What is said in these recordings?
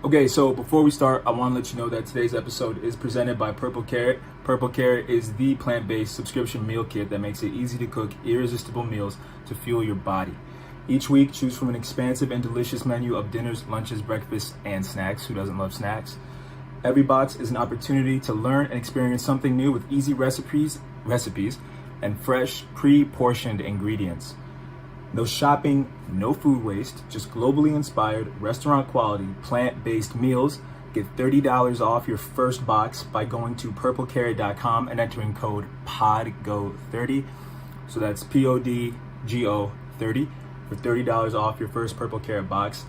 Okay, so before we start, I want to let you know that today's episode is presented by Purple Carrot. Purple Carrot is the plant-based subscription meal kit that makes it easy to cook irresistible meals to fuel your body. Each week, choose from an expansive and delicious menu of dinners, lunches, breakfasts, and snacks. Who doesn't love snacks? Every box is an opportunity to learn and experience something new with easy recipes, and fresh, pre-portioned ingredients. No shopping, no food waste, just globally inspired, restaurant quality, plant-based meals. Get $30 off your first box by going to purplecarrot.com and entering code PODGO30. So that's PODGO 30 for $30 off your first Purple Carrot box.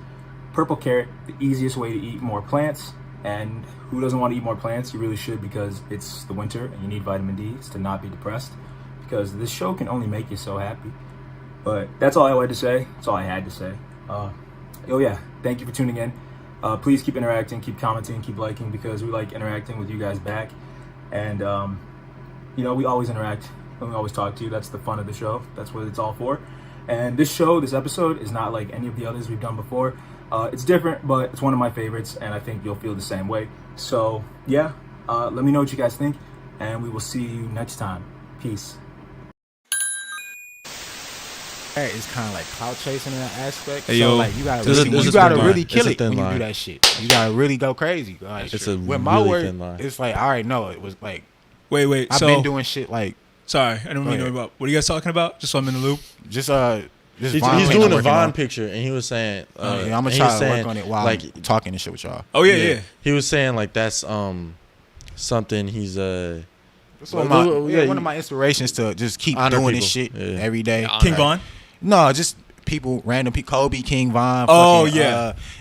Purple Carrot, the easiest way to eat more plants. And who doesn't want to eat more plants? You really should, because it's the winter and you need vitamin D to not be depressed, because this show can only make you so happy. But that's all I wanted to say. That's all I had to say. Thank you for tuning in. Please keep interacting, keep commenting, keep liking, because we like interacting with you guys back. And, we always interact and we always talk to you. That's the fun of the show. That's what it's all for. And this episode is not like any of the others we've done before. It's different, but it's one of my favorites, and I think you'll feel the same way. So, let me know what you guys think, and we will see you next time. Peace. It's kind of like clout chasing in that aspect. Hey, so like you gotta really kill it when you do that shit. You gotta really go crazy. Like, it's a with my really work, thin line. it's like I already know it was like. Wait. I've been doing shit like. Sorry, I don't really know about. What are you guys talking about? Just so I'm in the loop. He's doing a Vine picture, and he was saying, I'm gonna try to work on it while I'm talking and shit with y'all. Oh yeah. He was saying like that's something he's one of my inspirations to just keep doing this shit every day. King Von? No, just random people, Kobe, King Von. Oh,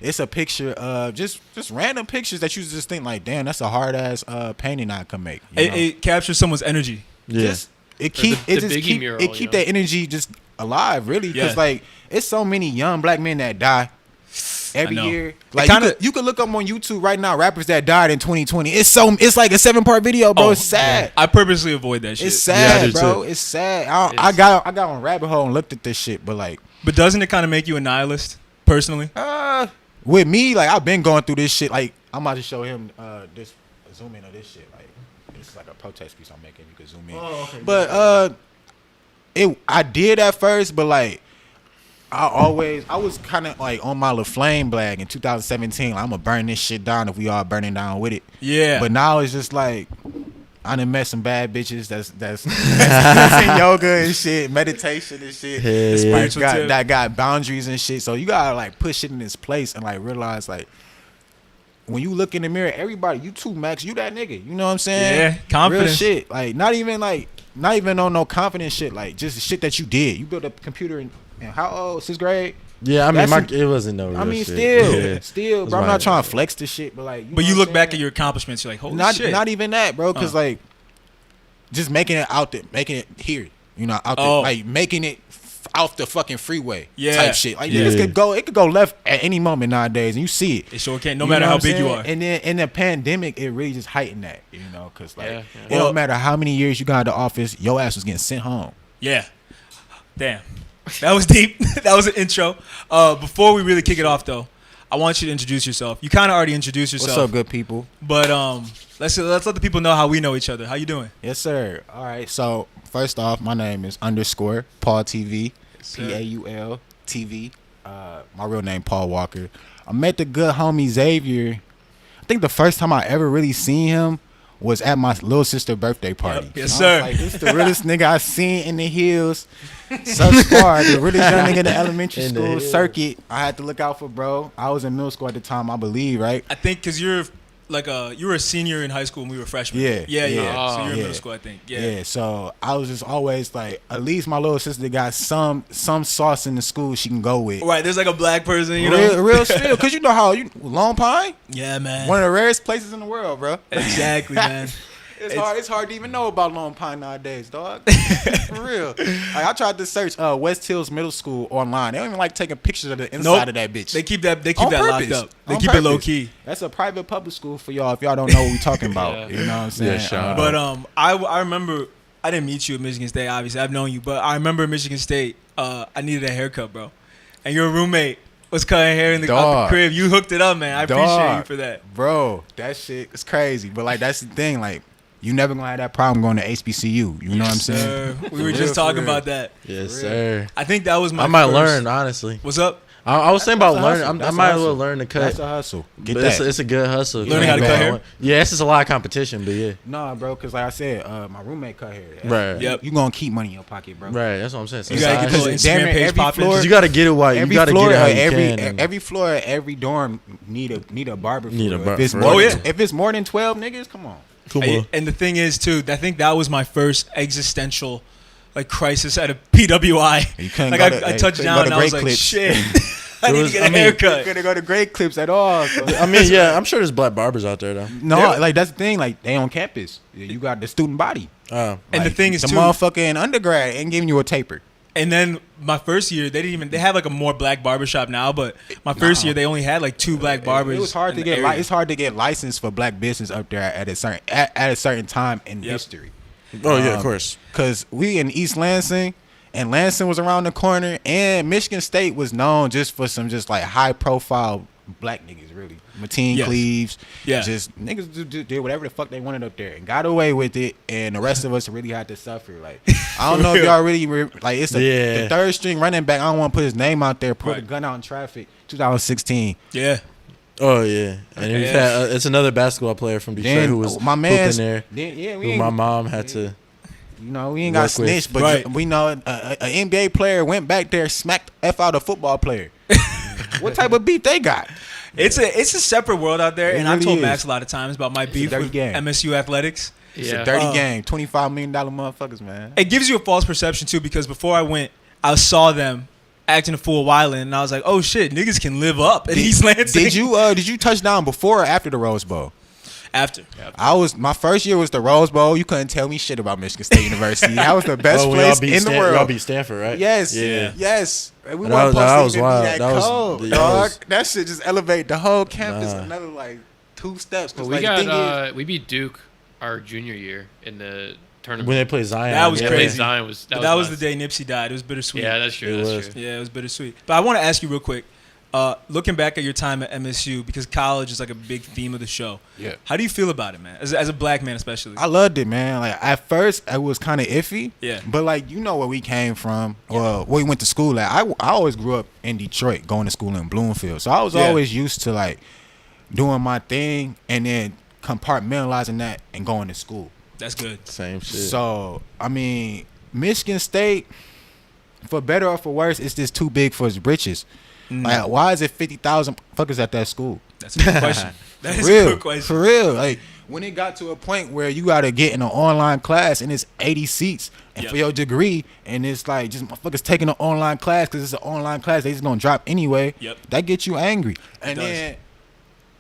it's a picture of just random pictures that you just think like, damn, that's a hard ass painting I can make. It captures someone's energy. Yeah. It keep that energy just alive, really, because like it's so many young black men that die every year. Like you could look up on YouTube right now rappers that died in 2020. It's like a 7-part video, bro. It's sad. I purposely avoid that shit. It's sad, bro. It's sad. I got on rabbit hole and looked at this shit, but like. But doesn't it kind of make you a nihilist, personally? With me, like I've been going through this shit. Like I'm about to show him this zoom in of this shit. Like this is like a protest piece I'm making. You can zoom in. Oh, okay. But I did at first, but like I was kind of like on my little flame blag in 2017. Like, I'm gonna burn this shit down if we all burning down with it. Yeah. But now it's just like I done met some bad bitches that's in yoga and shit, meditation and shit. That got boundaries and shit. So you gotta like put shit in its place and like realize like when you look in the mirror, everybody, you too, Max, you that nigga. You know what I'm saying? Yeah, confidence. Real shit. Like not even on no confidence shit. Like just the shit that you did. You built a computer in how old? 6th grade? Yeah, I mean, it wasn't no real shit. Still, bro. I'm not trying to flex this shit, but like. You look back at your accomplishments, you're like, holy shit. Not even that, bro. Because like, just making it out there, making it here, out there, like making it out the fucking freeway, type shit. Like niggas could go left at any moment nowadays, and you see it. It sure can, no matter how big you are. And then in the pandemic, it really just heightened that, because like it don't matter how many years you got out of the office, your ass was getting sent home. Yeah, damn. That was deep. That was an intro. Before we really kick it off, though, I want you to introduce yourself. You kind of already introduced yourself. What's up, good people? But let's let the people know how we know each other. How you doing? Yes, sir. All right. So first off, my name is _ Paul TV, PAUL TV. My real name Paul Walker. I met the good homie Xavier. I think the first time I ever really seen him was at my little sister's birthday party. Yep. Yes, sir. Like, this is the realest nigga I seen in the hills thus far. The realest young nigga in the elementary school circuit. I had to look out for, bro. I was in middle school at the time, I believe, right? I think because you're you were a senior in high school and we were freshmen. Yeah. So you're in middle school, I think. Yeah. So I was just always like, at least my little sister got some sauce in the school she can go with. Right. There's like a black person, real still, because you know how Long Pine. Yeah, man. One of the rarest places in the world, bro. Exactly, man. It's hard to even know about Long Pine nowadays, dog. For real. Like, I tried to search West Hills Middle School online. They don't even like taking pictures of the inside of that bitch. They keep that locked up. They keep it low key. That's a private public school for y'all if y'all don't know what we talking about. You know what I'm saying? Yeah, but I remember I didn't meet you at Michigan State, obviously. I've known you, but I remember at Michigan State, I needed a haircut, bro. And your roommate was cutting hair in the, out the crib. You hooked it up, man. I appreciate you for that. Bro, that shit is crazy. But, like, that's the thing. Like, you never going to have that problem going to HBCU. You know what I'm saying? We were just talking about that. Yes, sir. I think that was my I might first. learn, honestly. What's up? I was thinking about learning. I might as well hustle. learn to cut. That's a hustle. Get But that. it's a good hustle. Learning how to cut hair? Yeah, it's just a lot of competition, but yeah. Nah, bro, because like I said, my roommate cut hair. Right. Yep. You going to keep money in your pocket, bro. Right, that's what I'm saying. You gotta get those Damn Instagram near page every popping. floor- You gotta get it while you gotta get it how you can. Every floor at every dorm need a barber. Need a for bar- if it's for more real. than, if it's more than 12 niggas, come on. Come on. And the thing is, too, I think that was my first existential like crisis at a PWI. You couldn't Like go to, I touched couldn't down go and to I was Great like, Clips. shit. I need to get a You haircut. couldn't go to Great Clips at all. So. I mean, yeah, I'm sure there's black barbers out there though. No, Yeah. like that's the thing. Like they on campus, you got the student body. And Like, the thing is, the too, motherfucker in undergrad ain't giving you a taper. and then my first year, they have like a more black barbershop now, but my first year they only had like 2 black barbers. It was hard in to the get. area. It's hard to get licensed for black business up there at a certain time in history. Oh yeah, of course. Cause we in East Lansing, and Lansing was around the corner, and Michigan State was known just for some just like high profile black niggas, really. Mateen Yes. Cleaves, Yeah. just niggas did whatever the fuck they wanted up there and got away with it, and the rest of us really had to suffer. Like I don't know if y'all really like it's the third string running back. I don't want to put his name out there. Put a gun out in traffic. 2016. Yeah. Oh yeah, and we've had, it's another basketball player from Detroit Then who was my man there. Who my mom had to. You know, we ain't got work with. snitched, but Right. we know an NBA player went back there, smacked the F out a football player. What type of beef they got? It's a separate world out there, It and I've really told is. Max a lot of times about my beef dirty with game. MSU athletics. It's Yeah. a dirty game. $25 million motherfuckers, man. It gives you a false perception too, because before I went, I saw them acting a fool wilding, and I was like, oh shit, niggas can live up in East Lansing. Did you touch down before or after the Rose Bowl? After. My first year was the Rose Bowl. You couldn't tell me shit about Michigan State University. That was the best place in the world. Y'all beat Stanford, right? Yes. Yeah. Yes. And we That weren't was supposed to even wild. be that That was- cold, that dog. was- That shit just elevate the whole campus Nah. another like 2 steps. 'Cause, But we like, the thing got we beat Duke our junior year in the tournament. When they play Zion, That was yeah, crazy. Zion was That was nuts. the day Nipsey died. It was bittersweet. Yeah, that's true. It That's was. true. Yeah, it was bittersweet. But I want to ask you real quick, looking back at your time at MSU, because college is like a big theme of the show. Yeah. How do you feel about it, man? As a black man, especially. I loved it, man. Like at first, it was kind of iffy. Yeah. But like you know where we came from, or where we went to school at. I always grew up in Detroit, going to school in Bloomfield. So I was always used to like doing my thing and then compartmentalizing that and going to school. That's good. Same shit. So I mean, Michigan State, for better or for worse, it's just too big for its britches. Like, why is it 50,000 fuckers at that school? That's a good question. That is For real, a good question. for real. Like when it got to a point where you got to get in an online class and it's 80 seats, and for your degree, and it's like just motherfuckers taking an online class because it's an online class, they just gonna drop anyway. Yep. That gets you angry. And does. then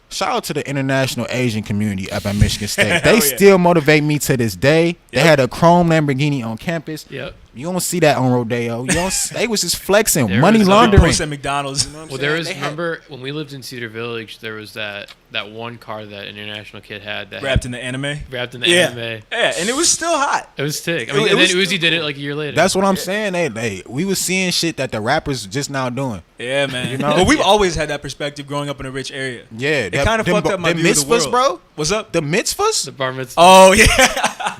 shout out to the international Asian community up at Michigan State. They yeah. still motivate me to this day. They had a chrome Lamborghini on campus. Yep. You don't see that on Rodeo. You don't. They was just flexing, There money was a laundering. Post at McDonald's. Well, there was, remember when we lived in Cedar Village, there was that one car that international kid had that Wrapped in the anime. wrapped in the Yeah. anime. Yeah, and it was still hot. It was sick. I It mean, and was then Uzi still did it cool. like a year later. That's what I'm saying. We was seeing shit that the rappers just now doing. Yeah, man. You know? Well, we've always had that perspective growing up in a rich area. Yeah, It kind of fucked up my the view of the mitzvahs, world. bro. What's up? The mitzvahs. the bar mitzvah. Oh, yeah.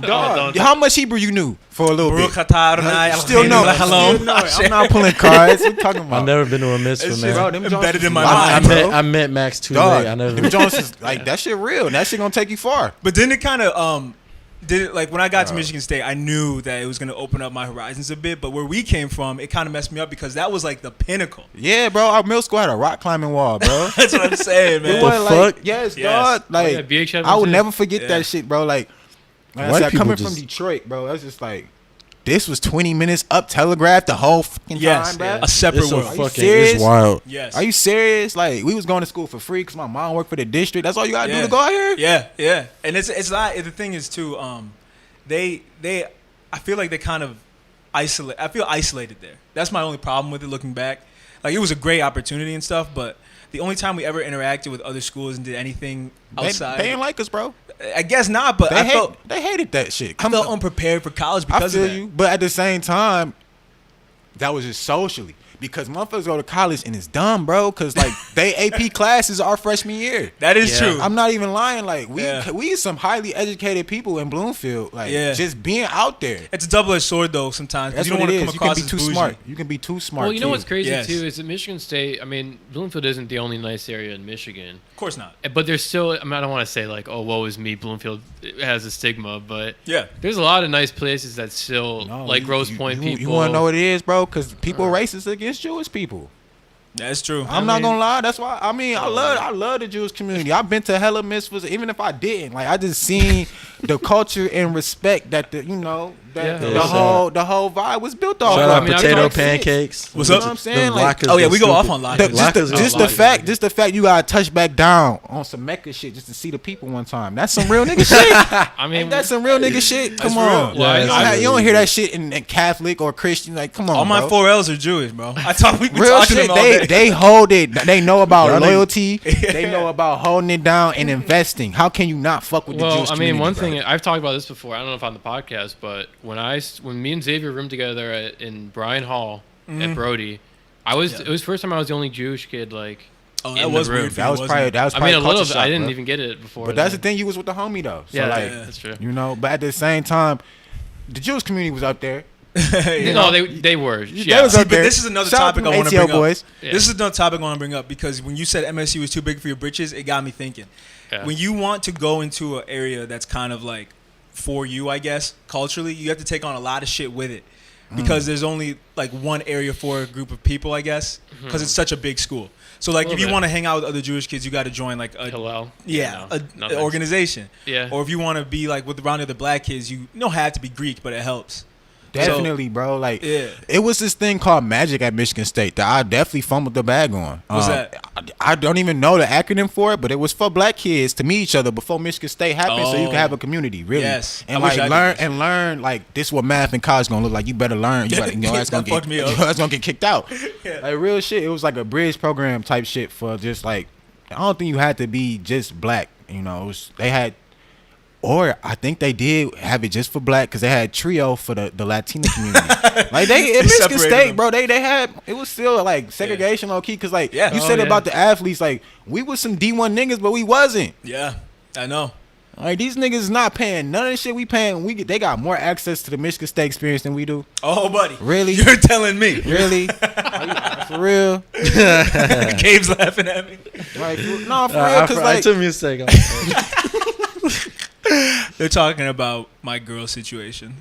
Dog, how much Hebrew you knew for a little Baruch bit? atah Adonai You still know. Eloheinu Still Shalom. know it. I'm not pulling cards. What you talking about? I've never been to a mitzvah, It's man. just- Bro, them embedded Joneses in my is mind, live, bro. I met Max too Dog, late. I never. them Joneses like that shit real. And that shit gonna take you far. But then it kind of did it like when I got to Michigan State, I knew that it was going to open up my horizons a bit. But where we came from, it kind of messed me up because that was like the pinnacle. Yeah, bro. Our middle school had a rock climbing wall, bro. That's what I'm saying, man. It wasn't The like, fuck? yes, Yes. dog. Like yeah, BH had I one will too. never forget Yeah. that shit, bro. Like I White said, people coming just- from Detroit, bro. That's just like this was 20 minutes up telegraph the whole fucking Yes, time, bro. a separate It's so world. Are you fucking. serious? It's wild. Yes. Are you serious? Like we was going to school for free because my mom worked for the district. That's all you gotta do Yeah. to go out here. Yeah, yeah. And it's not. The thing is too. They I feel like they kind of isolate. I feel isolated there. That's my only problem with it. Looking back, like it was a great opportunity and stuff, but the only time we ever interacted with other schools and did anything They outside, didn't like us, bro. I guess not. But I They hated that shit. I felt unprepared for college I because feel of that. you, but at the same time, that was just socially. because motherfuckers go to college and it's dumb, bro. Because like they AP classes our freshman year. That is true. I'm not even lying. Like we some highly educated people in Bloomfield. Like just being out there. It's a double-edged sword though. Sometimes That's you don't what want it to is. come You across can be too as bougie. smart. You can be too smart. Well, you know what's crazy Yes. too is that Michigan State. I mean, Bloomfield isn't the only nice area in Michigan. Of course not. But there's still. I mean, I don't want to say like, oh, woe is me. Bloomfield has a stigma, but Yeah. there's a lot of nice places that still like Grosse Pointe people. You want to know what it is, bro? Because people are racist against Jewish people. That's true. I'm not gonna lie. That's why. I mean, I love the Jewish community. I've been to hella mitzvahs, even if I didn't. Like, I just seen the culture and respect that the the whole vibe was built off. Shout out I mean, potato I've pancakes. What's You up? know what I'm saying? Them Like, latkes Oh yeah, we go stupid. off on lock. just the fact you gotta touch back down on some Mecca shit just to see the people one time. That's some real nigga shit. I mean, That's some real nigga shit. Come That's on. real. Well, You don't hear that shit in Catholic or Christian. Like, come on, All my bro. 4Ls are Jewish, bro. I talk. We Real talk to shit. them all day. They hold it. They know about Y'all loyalty. They know about holding it down and investing. How can you not fuck with the well, Jewish I community? mean, one bro? thing I've talked about this before. I don't know if on the podcast, but when me and Xavier roomed together in Bryan Hall at Brody, it was the first time I was the only Jewish kid like. Oh, in that the was room. weird. For That you, was wasn't probably it? that was I probably mean, a little culture bit. shock, I didn't bro. even get it before. But that's the then. thing. You was with the homie though. So Yeah, like, that's true. you know. But at the same time, the Jewish community was up there. No, they were. They Yeah. was See, up but there. this is another Shout out topic to I want to ATL bring boys. up. Yeah. This is another topic I want to bring up because when you said MSU was too big for your britches, it got me thinking. Yeah. When you want to go into an area that's kind of like for you, I guess, culturally, you have to take on a lot of shit with it because there's only like one area for a group of people, I guess, because it's such a big school. So like if you bit. want to hang out with other Jewish kids, you got to join like a Hillel. yeah, No, an thanks. organization. Yeah. Or if you want to be like with around the other black kids, you don't have to be Greek, but it helps. Definitely, bro. Like, Yeah. it was this thing called Magic at Michigan State that I definitely fumbled the bag on. What's that? I don't even know the acronym for it, but it was for black kids to meet each other before Michigan State happened, so you can have a community, really. Yes. And I wish like I did learn like this what math in college gonna look like. You better learn. You better, that's That gonna fucked me up. that's gonna get kicked out. Yeah. Like real shit. It was like a bridge program type shit for just like I don't think you had to be just black. You know, they had. Or I think they did have it just for black because they had trio for the Latino community. Like they in Michigan separated State, them. bro. They had it was still like segregation low key because like Yeah. you Oh, said yeah. about the athletes, like we was some D1 niggas, but we wasn't. Yeah, I know. Like these niggas is not paying none of the shit we paying. They got more access to the Michigan State experience than we do. Oh, buddy. Really? You're telling me. Really? For real? Gabe's laughing at me. Like no, for real? Because It like took me a second. They're talking about my girl situation.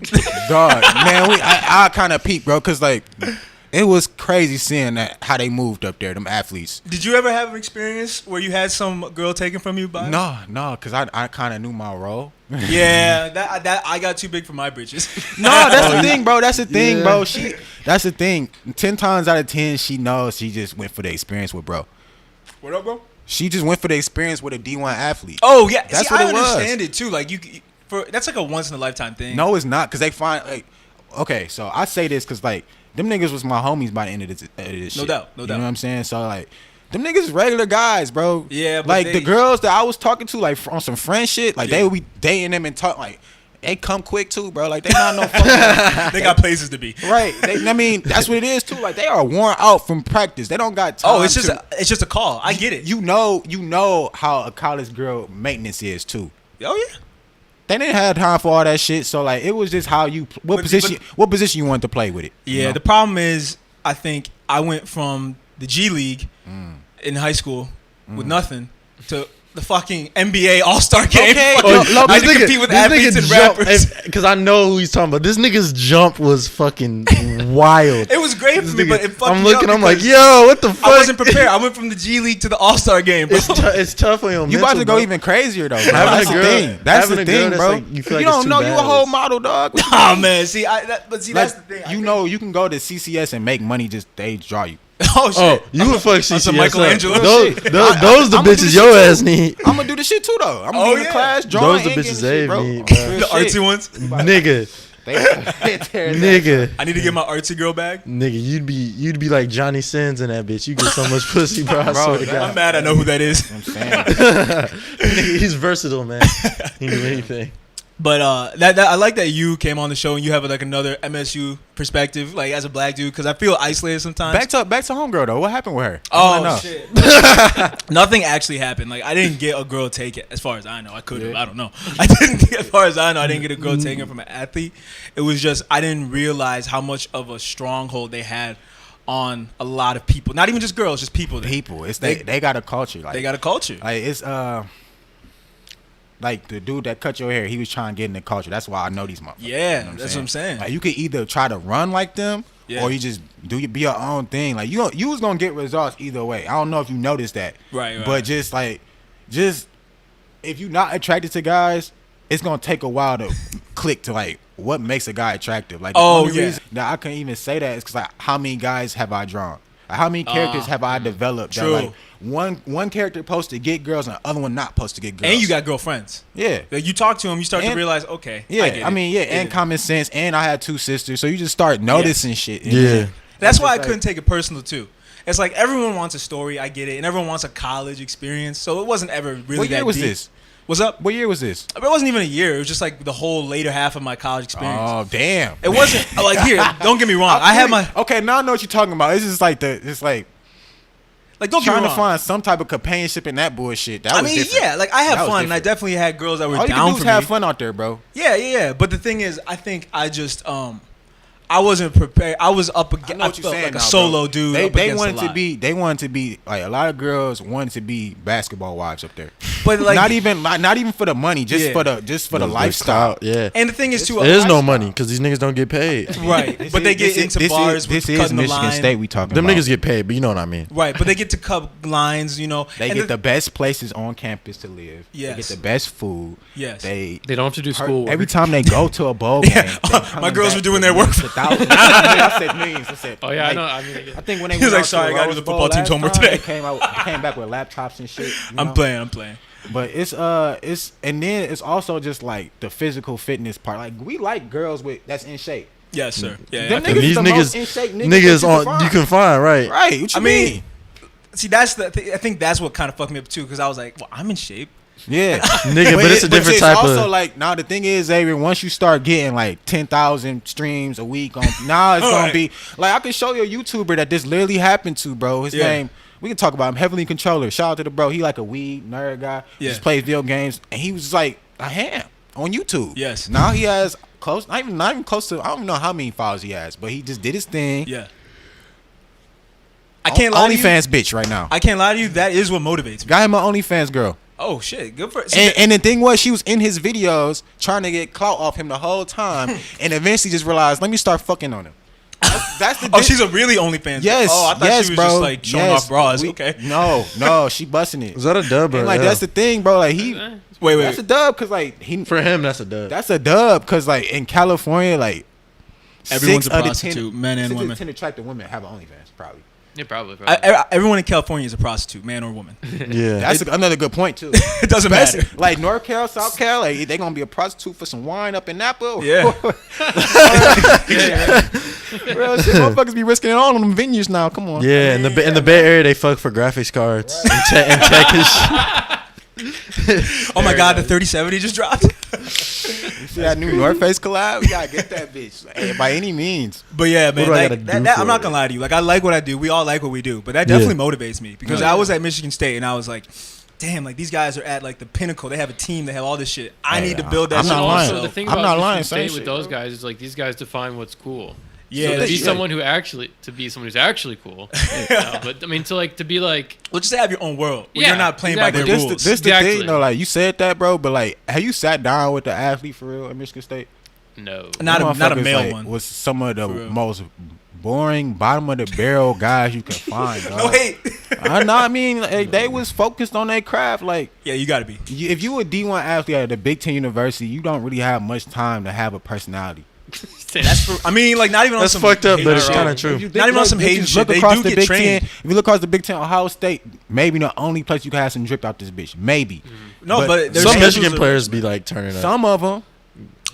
dog, man, I kind of peeped, bro, because like it was crazy seeing that how they moved up there, them athletes. Did you ever have an experience where you had some girl taken from you by? No, because I kind of knew my role. Yeah, that I got too big for my britches. No, that's the thing, bro. That's the thing, bro. That's the thing. 10 times out of 10, she knows she just went for the experience with bro. What up, bro? She just went for the experience with a D1 athlete. Oh yeah, That's see, what I it was. understand it too. Like that's like a once in a lifetime thing. No, it's not, because they find, like, okay, so I say this because, like, them niggas was my homies by the end of this shit. doubt, no You doubt. know what I'm saying? So, like, them niggas is regular guys, bro. Yeah, but like, they- the girls that I was talking to, like, on some friend shit, like, they would be dating them and talk, like, they come quick, too, bro. Like, they not no fucking... They got places to be. Right. I mean, that's what it is, too. Like, they are worn out from practice. They don't got time Oh, it's to... just a call. I get it. You know how a college girl maintenance is, too. Oh yeah. They didn't have time for all that shit, so like it was just how you what position you wanted to play with it. Yeah, you know? the problem is, I think I went from the G League in high school with nothing to the fucking NBA All-Star game. Okay, Fucking- I had to compete with athletes and rappers. Because I know who he's talking about. This nigga's jump was fucking wild. It was great for me, but it fucked I'm me looking, up I'm like, because yo, what the fuck? I wasn't prepared. I went from the G League to the All-Star game, bro. It's tough on your You about mental, to go bro. even crazier though. Bro. Having That's a the girl- thing. That's having the a girl thing, that's bro. like- you feel like don't it's too know you a bad. whole model, dog. Oh man, see, but see, that's the thing. You know, you can go to CCS and make money. Just they draw you. Oh shit. Oh, you would fuck CCS some up. Michelangelo Those shit. those the I'ma do bitches this your shit ass need. I'm gonna do the shit too though. I'm gonna Oh, be in the yeah. class drawing. Those the and bitches getting shit, they bro. need, bro. Real The shit. artsy ones. Nigga, They tear that. nigga, I need to get my artsy girl bag. nigga, you'd be like Johnny Sins in that bitch. You get so much pussy, bro. I Bro, swear to that- I'm God. mad. I know who that is. I'm saying. Nigga, he's versatile, man. He can do anything. But that I like that you came on the show and you have like another MSU perspective, like as a black dude, because I feel isolated sometimes. Back to homegirl though. What happened with her? Oh shit! Nothing actually happened. Like I didn't get a girl taken, as far as I know. I could have. I don't know. I didn't get, as far as I know, I didn't get a girl taken from an athlete. It was just I didn't realize how much of a stronghold they had on a lot of people. Not even just girls, just people. People. It's they got a culture. Like, they got a culture. Like it's like the dude that cut your hair, he was trying to get in the culture. That's why I know these motherfuckers. Yeah, you know that's what I'm saying. Like you could either try to run like them, or you just be your own thing. Like you was gonna get results either way. I don't know if you noticed that, right. But just if you're not attracted to guys, it's gonna take a while to click to like what makes a guy attractive. Like the only reason that I couldn't even say that is because like how many guys have I drawn? Like, how many characters have I developed? True. That, like, one character supposed to get girls and the other one not supposed to get girls. And you got girlfriends. Yeah. Like you talk to them, you start to realize, okay. Yeah, and common sense. And I had 2 sisters, so you just start noticing shit. Yeah. That's why I couldn't take it personal too. It's like everyone wants a story, I get it, and everyone wants a college experience. So it wasn't ever really What that year was deep. this? What's up? What year was this? I mean, it wasn't even a year. It was just like the whole later half of my college experience. Oh damn! It wasn't like here. Don't get me wrong. I had my okay. Now I know what you're talking about. It's just like it's like don't get me trying to wrong. find some type of companionship in that bullshit. That was different. yeah, like I had That was fun, and I different. definitely had girls that were All you down can do for is me. have fun out there, bro. Yeah. But the thing is, I think I just I wasn't prepared. I was up against. I felt like a solo dude. They wanted to be. They wanted to be like a lot of girls wanted to be basketball wives up there. But like not even for the money, just for the lifestyle. Yeah. And the thing is too, There is no money because these niggas don't get paid. right? But they get into bars with cutting the Michigan line. State we talking Them about. niggas get paid, but you know what I mean. Right, but they get to cut lines. You know, They and get the best places on campus to live. Yes. They get the best food. Yes. They don't have to do school. Every time they go to a bowl game, my girls were doing their work. I said millions. I said, Oh yeah, I know. I mean, I think when they He was went like, out "Sorry, to I gotta do Rose the football Bowl team's last homework time, today." They came back with laptops and shit. I'm playing. But it's and then it's also just like the physical fitness part. Like we like girls that's in shape. Yes, sir. Yeah. Them And niggas these the most in shape niggas on you can find right. Right. What you mean? See, that's I think that's what kind of fucked me up too, because I was like, well, I'm in shape. Yeah, Nigga, but it's a different type also of. like now the thing is, Xavier, once you start getting like 10,000 streams a week on now it's gonna be like I can show you a YouTuber that this literally happened to, bro. His name, we can talk about him, Heavenly Controller. Shout out to the bro. He like a weed nerd guy. Just plays video games, and he was like a ham on YouTube. Yes. Now he has close, not even close to. I don't even know how many followers he has, but he just did his thing. Yeah. I can't lie to you. OnlyFans bitch right now. I can't lie to you. That is what motivates me. Got him an OnlyFans girl. Oh shit, good for. And the thing was, she was in his videos trying to get clout off him the whole time, and eventually just realized, let me start fucking on him. That's the. Oh, she's a really OnlyFans. Yes. Oh, I thought she was bro. just like showing off bras. Okay. No, she busting it. Was that a dub? And like that's the thing, bro. Like Wait. that's a dub because like For him, that's a dub. That's a dub because like in California, like Everyone's 6 a out of prostitute, 10, men and 6 out of women. 10 attractive women have an OnlyFans, probably. yeah, probably. Everyone in California is a prostitute, man or woman. Yeah. That's another good point too. It doesn't matter. Like North Cal, South Cal, like they gonna be a prostitute for some wine up in Napa. Yeah. Real shit, motherfuckers be risking it all on them venues now. Come on. Yeah, in the Bay Area, they fuck for graphics cards and tech and shit. Oh my God, the 3070 just dropped. You see that new North Face collab? We gotta get that bitch like, by any means. But yeah, man, do I like, gotta that, do I'm for not it? gonna lie to you. Like I like what I do. We all like what we do. But that definitely motivates me because I was at Michigan State and I was like, damn, like these guys are at like the pinnacle. They have a team. They have all this shit. I need to build that. I'm shit not also, lying. myself. the thing I'm about not Michigan lying, State same with shit, those bro. guys is like these guys define what's cool. Yeah, So to be shit. someone who's actually cool. But I mean to be like Well, just to have your own world. Where Yeah, you're not playing exactly. by their This rules. the Exactly. thing though. Like you said that, bro. But like, have you sat down with the athlete for real at Michigan State? no. Not a Them motherfuckers, male like, one. Was some of the For real. most boring bottom of the barrel guys you can find. Dog. No hate. I know. I mean, like, they was focused on their craft. Like, Yeah, you gotta be. if you a D1 athlete at a Big Ten university, you don't really have much time to have a personality. That's for. I mean, like not even on That's some fucked up, hate but it's shit. kind of true. If you Not even on some if you hating shit. look They across do the get Big trained. Ten, if you look across the Big Ten, Ohio State, maybe the only place you can have some drip out this bitch. Maybe. No, but there's Some schools Michigan that- players be like turning up. Some of them.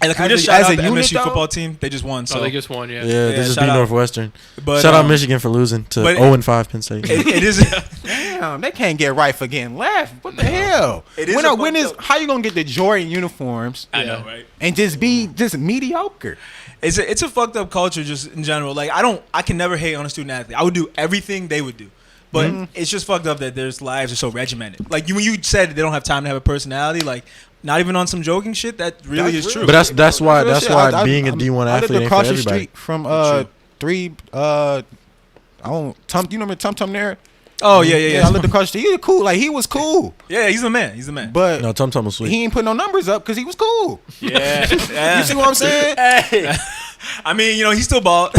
And like, we As just a- shout as out a the unit, MSU though? football team. They just won. So So they just won, yeah. Yeah, they just shout beat out. Northwestern. But, Shout out Michigan for losing to but- 0-5 Penn State. It is. damn, they can't get right for getting left. What the hell? It is how you gonna get the Jordan uniforms? I know, right? And just be just mediocre. It's a fucked up culture just in general. Like I can never hate on a student athlete. I would do everything they would do. But it's just fucked up that their lives are so regimented. Like when you said they don't have time to have a personality, like not even on some joking shit, that really is true. But that's why being a I D1 lived athlete ain't for across the everybody. street from you remember Tum Tum there? Oh yeah. I lived across the street. He was cool. Like he was cool. Yeah, he's the man. But No, Tum Tum was sweet. he ain't put no numbers up because he was cool. Yeah. You see what I'm saying? I mean, he still balled.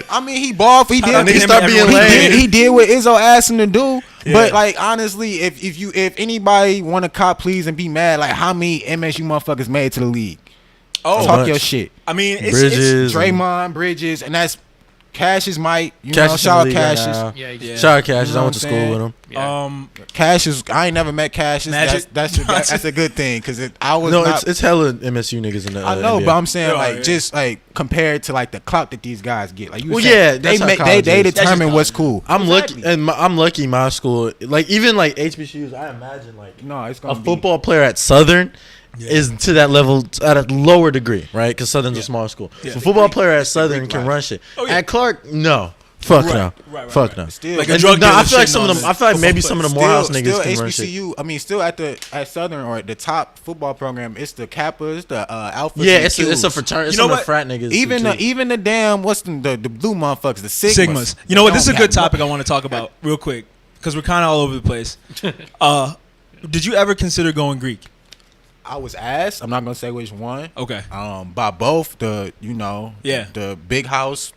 I mean, he balled. He did. Niggas start being lame. He did what Izzo asked him to do. Yeah. But like honestly, if anybody want to cop please and be mad, like how many MSU motherfuckers made it to the league? Oh, Talk much. your shit. I mean, it's Bridges. Draymond, Bridges, and that's Cassius Mike. Cassius Shout out in the league right Cassius. now. Yeah, Yeah. Shout out Cassius. You know I what went to I'm school saying? with him. Yeah. Cassius, I ain't never met Cassius. Magic That's a good thing because I was No, not. it's hella MSU niggas in the I know, NBA. but I'm saying Yeah, like yeah. just like compared to like the clout that these guys get. Like you Well, said, yeah, that's how they college is. determine That's what's just cool. I'm Exactly. lucky, and I'm lucky. My school, like even like HBCUs, I imagine like No, it's a gonna be football player at Southern is to that level at a lower degree, right? Because Southern's a small school. Yeah. So football player at Greek Southern can life. run shit. Oh, yeah. At Clark, no. Fuck Right, no. right, Fuck right. no. Still, Like a and drug No, dealer I feel like shitting some of on them. the I feel like maybe football some of the players. Morehouse niggas can run shit. HBCU. I mean, still at Southern or at the top football program. It's the Kappas, the Alphas. Yeah, and it's a Qs. fraternity. It's You know some of the what? frat niggas. Even the damn what's the blue motherfuckers, the Sigmas. Sigmas. You know what? This is a Don't good got topic I want to talk about real quick because we're kind of all over the place. Did you ever consider going Greek? I was asked. I'm not gonna say which one. Okay. By both the Yeah. the big house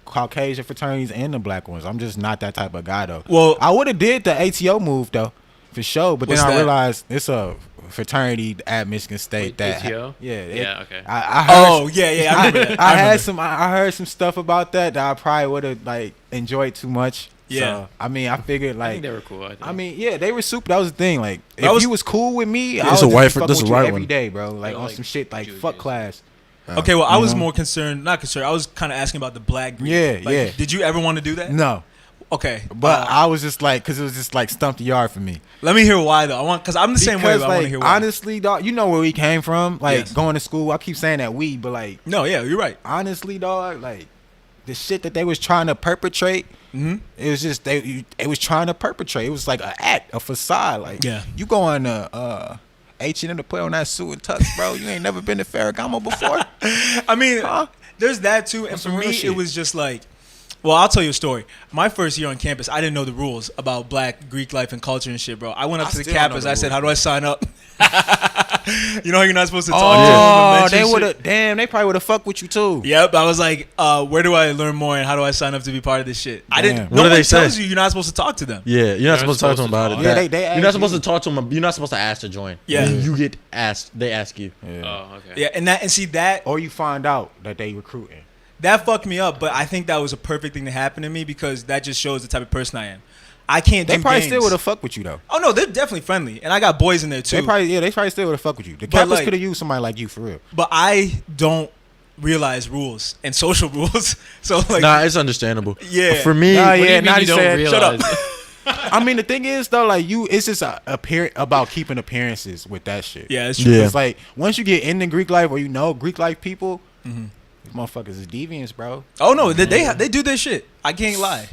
Caucasian fraternities and the black ones. I'm just not that type of guy though. Well, I would have did the ATO move though, for sure. But then What's I that? realized it's a fraternity at Michigan State Wait, that ATO? yeah Okay. I heard, yeah. I remember that. I heard some stuff about that I probably would have like enjoyed too much. Yeah. So, I mean, I figured I like think they were cool. I think. yeah, they were super. That was the thing. Like, That if was- you was cool with me, I This was a white just fr- fucking this with a you white every one. day, bro. Like They're on like some shit like Jewish fuck dudes. class. Okay, well, I You was know? more concerned. Not concerned. I was kind of asking about the black Greek. Yeah, Like, yeah. Did you ever want to do that? No, Okay, but I was just like, cause it was just like stump the yard for me. let me hear why though. Because I'm the same way. Because But I want to like hear why. honestly, dog, you know where we came from. Like Yes. going to school. I keep saying that but like No, yeah, you're right. honestly, dog, like the shit that they was trying to perpetrate. Mm-hmm. It was just it was trying to perpetrate. It was like an act, a facade. Like Yeah. you going to H&M to play on that suit and tux, bro. You ain't never been to Ferragamo before. I mean, Huh? there's that too. And That's for some real me, shit. it was just like, well, I'll tell you a story. My first year on campus, I didn't know the rules about black Greek life and culture and shit, bro. I went up I to the still don't know campus. the I said, rules, "How do I sign up?" You know how you're not supposed to talk Oh, to them and they mention would shit? have. Damn, they probably would have fucked with you too. Yep, I was like, where do I learn more and how do I sign up to be part of this shit? I Damn. didn't. What No do one they say? tells you you're not supposed to talk to them. Yeah, you're not supposed to talk to them about it. talk. Yeah, That- they you're ask not supposed you. to talk to them. You're not supposed to ask to join. Yeah. You get asked. They ask you. Yeah. Oh, okay. Yeah, and see that Or you find out that they recruiting. that fucked me up. But I think that was a perfect thing to happen to me because that just shows the type of person I am. I can't They do probably games. still would have fucked with you though. Oh no, they're definitely friendly, and I got boys in there too. They probably still would have fucked with you. The But, campus like- could have used somebody like you for real. But I don't realize rules and social rules. So like, Nah, it's understandable. Yeah. For me, Nah, What do yeah, you mean now you you don't said- realize? shut up. I mean, the thing is though, like it's just about keeping appearances with that shit. Yeah, it's true. Yeah. It's like once you get into Greek life or you know Greek life people, Mm-hmm. these motherfuckers is deviants, bro. Oh no, they do their shit. I can't lie.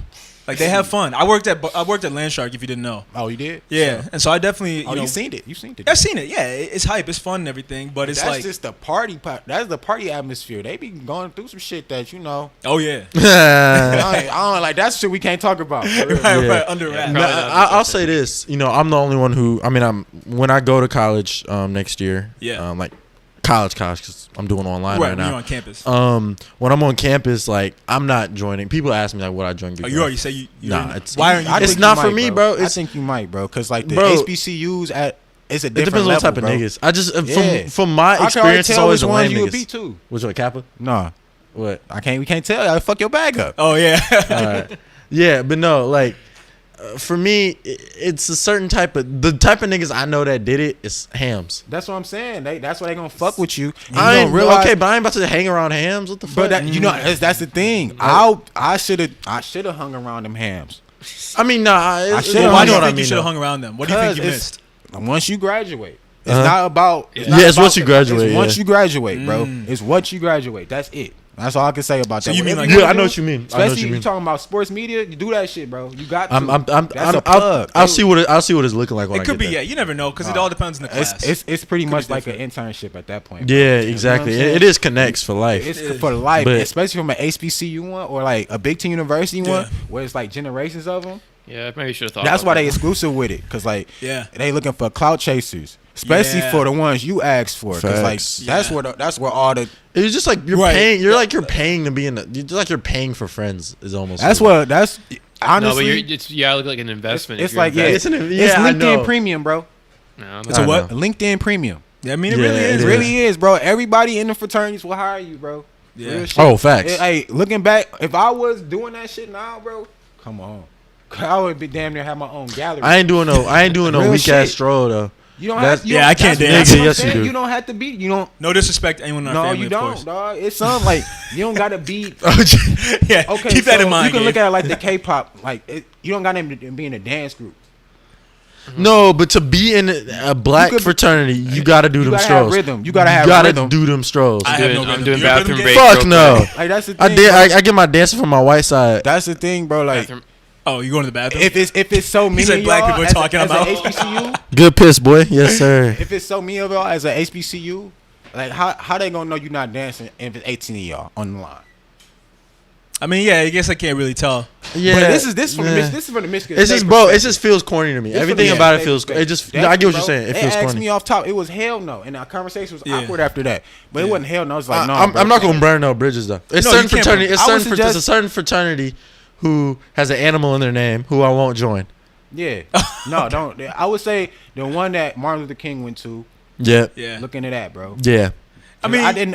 Like they have fun. I worked at Landshark. If you didn't know. Oh, you did? Yeah, So- and so I definitely. Oh, You you seen it? You seen it? I've seen it. Yeah, it's hype. It's fun and everything. But it's That's like, just the party. That's the party atmosphere. They be going through some shit that you know. oh yeah, I don't like that shit. We can't talk about. For real. right, Yeah. right, under wraps. No, Probably not I'll say this. You know, I'm the only one who. I mean, when I go to college next year. Yeah. Like college, because I'm doing online Right, right when you're now. on campus. When I'm on campus, like I'm not joining. People ask me like, "Would I join?" Greek Oh, you life? already say you. Nah, didn't- it's- why aren't you? I doing It's think it? not you for might, me, bro. It's- I think you might, bro, because like the Bro, HBCUs it's a It different depends on level, what type of bro. niggas. I just Yeah. from my I can already experience, it's tell always which the ones lame you would be niggas. too. Which one, Kappa? Nah, What? we can't tell. I fuck your bag up. Oh yeah. All right. Yeah, but no, like for me, it's a certain type of niggas I know that did it. It's hams. That's what I'm saying. That's why they gonna fuck with you. And I you ain't don't realize, okay, but I ain't about to hang around hams. What the fuck? But that, you know, that's the thing. I should have hung around them hams. I mean, nah. should've Well, why do you what I think you mean, should have though. hung around them? What do you think you Because missed? once you graduate, it's Uh-huh. not about. Yeah. not Yeah, it's about once you graduate, It's once yeah. you graduate, bro. It's once you graduate. That's it. That's all I can say about So that. you mean Whatever like- Yeah, wanna I know do, what you mean. I know Especially what you you mean. talking about sports media, you do that shit, bro. You got to. I'm That's a plug. I'll see what it's looking like when It I could get be, there. yeah. You never know because it all depends on the class. It's pretty much be like an different. internship at that point. bro. Yeah, You know exactly. what I'm saying? It is connects for life. It's It is. for life, But- especially from an HBCU one or like a Big Ten University one, Yeah. where it's like generations of them. Yeah, I maybe should have thought. That's about why that. they exclusive with it, cause like Yeah. they looking for clout chasers, especially Yeah. for the ones you asked for, cause like Facts. that's Yeah. that's where all the It's just like you're Right. paying. You're paying to be in. You're paying for friends. Is almost. that's what. what that's No, but honestly. it's look like an investment. if It's you're like yeah, investing. It's an- it's yeah, I know. LinkedIn Premium, bro. No, It's a I what? know. LinkedIn Premium. Yeah, I mean, it Yeah, really it is. It really is, bro. Everybody in the fraternities will hire you, bro. Yeah. Real shit. Oh, facts. Hey, looking back, if I was doing that shit now, bro, come on. I would be damn near have my own gallery. I ain't doing no Real weak shit. ass stroll though. You don't That's- have. You Yeah, don't- I can't that's- dance. that's what I'm Yes, you saying. do. You don't have to be. You don't. No disrespect to anyone in our No, family, you of don't, course. dog. It's something like you don't gotta be. Yeah, Okay, keep that so in mind. You can look Gabe. at it like the K-pop. Like you don't gotta be in a dance group. No, but to be in a black You could be- fraternity, you gotta do You them gotta strolls. have rhythm. You gotta have rhythm. do them strolls. I have no I'm rhythm. doing You have bathroom rhythm, break. Gabe? Fuck real no. quick. Like that's the I thing. did. bro. I get my dancing from my white side. That's the thing, bro. Like Bathroom- Oh, you going to the bathroom? if it's so many said of black y'all people are as talking as about- an HBCU. Good piss, boy. Yes, sir. If it's so many of y'all as an HBCU, like how they gonna know you're not dancing if it's 18 of y'all on the line? I mean, yeah, I guess I can't really tell. Yeah, But this is from yeah. this is from the Michigan. It's State just, bro. It perspective. just feels corny to me. This from Everything the about it State feels. perspective. It just. That's I get what you're bro. saying. It They feels asked corny. me off top. It was hell no, and our conversation was Yeah. awkward after that. But it wasn't hell no. It's like no. I'm bro. not gonna burn no bridges though. It's No, certain you can't fraternity. burn- It's I would certain. There's a suggest- certain fraternity who has an animal in their name who I won't join. Yeah. No, don't. I would say the one that Martin Luther King went to. Yeah. Yeah. Look into that, bro. Yeah. I mean, I didn't.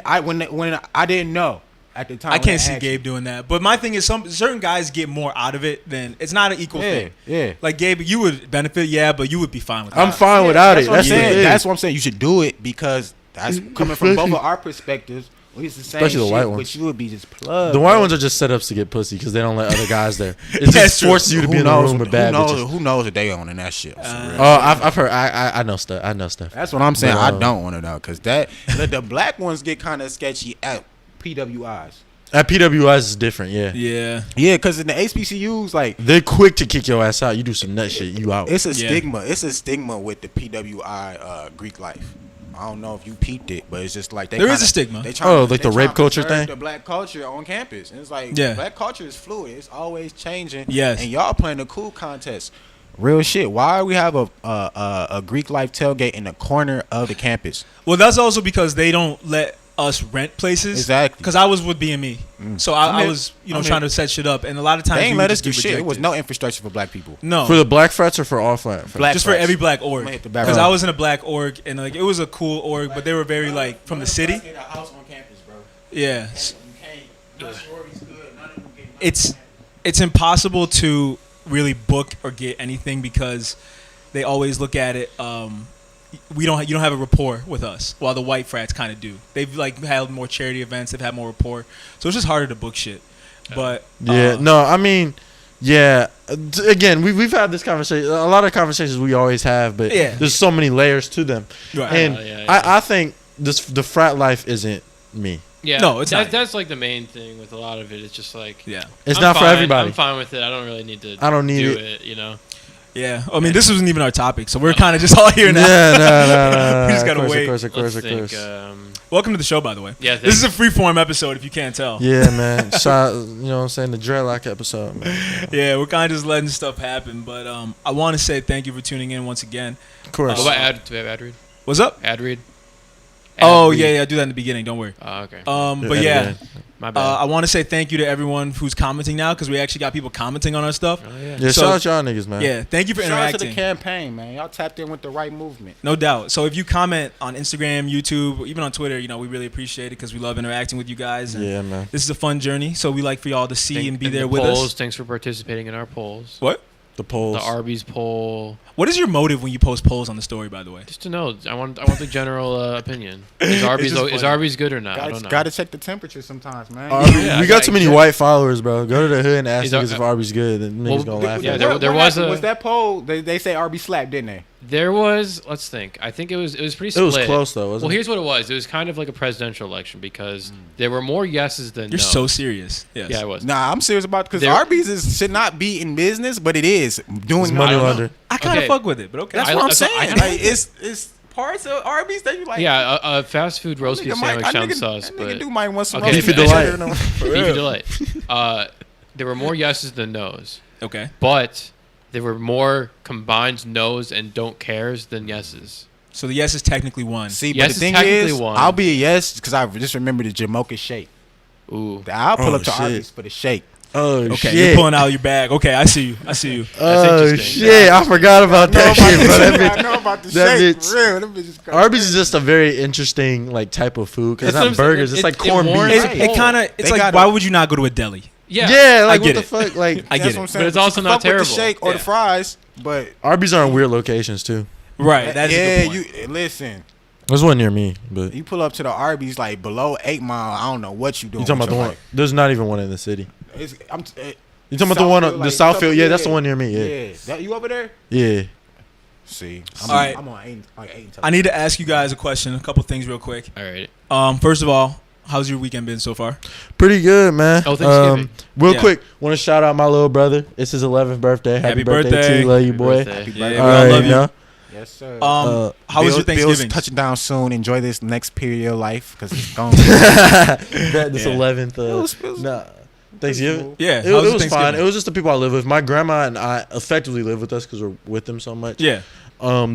When I didn't know at the time. I when can't they see asked Gabe doing that. But my thing is, certain guys get more out of it than it's not an equal me. thing. Yeah. Like Gabe, you would benefit, yeah, but you would be fine with that. I'm fine without That's it. what I'm That's the saying. thing. That's what I'm saying. You should do it because that's coming from both of our perspectives. It's the same Especially the shit, white but ones. you would be just plugged. The white bro. ones are just setups to get pussy because they don't let other guys there. It That's just true. forces you to be Who in a knows room what- with bad who knows, bitches. Who knows what they on in that shit? For real. Oh, I've heard. I know stuff. I know stuff. That's what I'm saying. But, I don't want to know because the black ones get kind of sketchy at PWIs. At PWIs is different. Yeah. Yeah. Yeah, because in the HBCUs, like They're quick to kick your ass out. You do some nut shit, you out. it's a Yeah. stigma. It's a stigma with the PWI Greek life. I don't know if you peeped it, but it's just like There is a stigma. They Oh, like they the rape tryna culture preserve thing? The black culture on campus. And it's like Yeah. black culture is fluid. It's always changing. Yes. And y'all playing a cool contest. Real shit. Why we have a Greek life tailgate in the corner of the campus? Well, that's also because they don't let us rent places. Exactly. Because I was with BME, so I mean- was I mean- trying to set shit up, and a lot of times They ain't we let would us just do get shit. It was rejected. no infrastructure for black people. No. For the black frats or for all flat? Black just for frats. every black org. I'm gonna hit the back Because row. I was in a black org, and like it was a cool org, but they were very like from the city. Get a house on campus, bro. Yeah, It's it's impossible to really book or get anything because they always look at it. You don't have a rapport with us, while the white frats kind of do. They've like held more charity events. They've had more rapport, so it's just harder to book shit. But Yeah. No, I mean, yeah. Again, we've had this conversation. A lot of conversations we always have, but Yeah. there's so many layers to them. Right. And Yeah. I think the frat life isn't me. Yeah, No, it's not. that's like the main thing with a lot of it. It's just like yeah, It's I'm not for fine. everybody. I'm fine with it. I don't really need to. I don't need do it. it. You know. yeah. I mean, this wasn't even our topic, so we're kind of just all here now. Yeah, no. We just gotta of course, wait. Of course, of course, Let's of think. course. Welcome to the show, by the way. Yeah, This is a free form episode, if you can't tell. Yeah, man. Shot, you know what I'm saying? The dreadlock episode, man. Yeah, we're kind of just letting stuff happen. But I want to say thank you for tuning in once again. Of course. What about ad? Do we have ad read? What's up? Ad read. Oh yeah, do that in the beginning. Don't worry. Oh, okay. But yeah, My bad. I want to say thank you to everyone who's commenting now because we actually got people commenting on our stuff. oh yeah. Yeah, So- shout out y'all niggas, man. Yeah, thank you for shout out to interacting. the campaign, man. Y'all tapped in with the right movement. No doubt. So if you comment on Instagram, YouTube, or even on Twitter, you know we really appreciate it because we love interacting with you guys. And Yeah, man. this is a fun journey, so we like for y'all to see and be there the with polls, us. Thanks for participating in our polls. What? The polls. The Arby's poll. What is your motive when you post polls on the story, by the way? Just to know. I want the general opinion. Is Arby's good or not? I don't know. Gotta check the temperature sometimes, man. We got too many white followers, bro. Go to the hood and ask niggas if Arby's good. And niggas gonna laugh. Yeah, at there was was that poll? They say Arby's slapped, didn't they? There was. Let's think. I think it was pretty split. It was close though, wasn't it? Well, here's what it was. It was kind of like a presidential election because there were more yeses than You're no. so serious. Yes. Yeah, I was. Nah, I'm serious about because Arby's should not be in business, but it is doing It's money laundering. I kind of Okay. fuck with it, but okay. That's what I'm that's saying. what Like, it's parts of Arby's that you like. Yeah, a fast food roast beef sandwich sounds sus, That but nigga do might want some Okay, roast Beefy beef. Delight. Beefy Delight. There were more yeses than nos, Okay. but there were more combined nos and don't cares than yeses. So the yes is technically one. See, Yes but is the thing technically is, one. I'll be a yes because I just remember the Jamocha shake. Ooh. I'll pull Oh, up to shit. Arby's for the shake. Oh Okay, shit! you're pulling out your bag. Okay, I see you. Oh interesting. shit! I forgot about that shit, bro. That bitch. I know about the that shake. bitch- For real, that bitch is crazy. Arby's is just a very interesting like type of food because it's That's not what I'm saying. burgers. It's It- like it corned warrants beef. It kind of. It's They like, got why it. would you not go to a deli? Yeah. Yeah, like I get what the it. fuck? Like I get That's it. what I'm saying. But it's also You not fuck with terrible. the shake or the Yeah. fries, but Arby's are in weird locations too. Right. That's yeah, a good point. you listen. There's one near me, but You pull up to the Arby's like below 8 Mile. I don't know what you doing. you talking with about the your one? There's not even one in the city. life. You talking about the one, Southfield, the Southfield? Yeah, that's the one near me. Yeah, Yeah. That you over there? yeah. See, All right. I'm on 8. I need to ask you guys a question. A couple things real quick. All right. First of all, how's your weekend been so far? Pretty good, man. Oh, Thanksgiving. Real Yeah. quick, want to shout out my little brother. It's his 11th birthday. Happy birthday to birthday. you, love you, boy. Birthday. Happy Yeah, birthday. we All all right, love you. know? Yes, sir. How was your Thanksgiving? Bill's touching down soon. Enjoy this next period of your life because it's gone. This Yeah. 11th. It was Nah, Thanksgiving. Yeah. It how was your fine. Thanksgiving? It was just the people I live with. My grandma and I effectively live with us because we're with them so much. Yeah.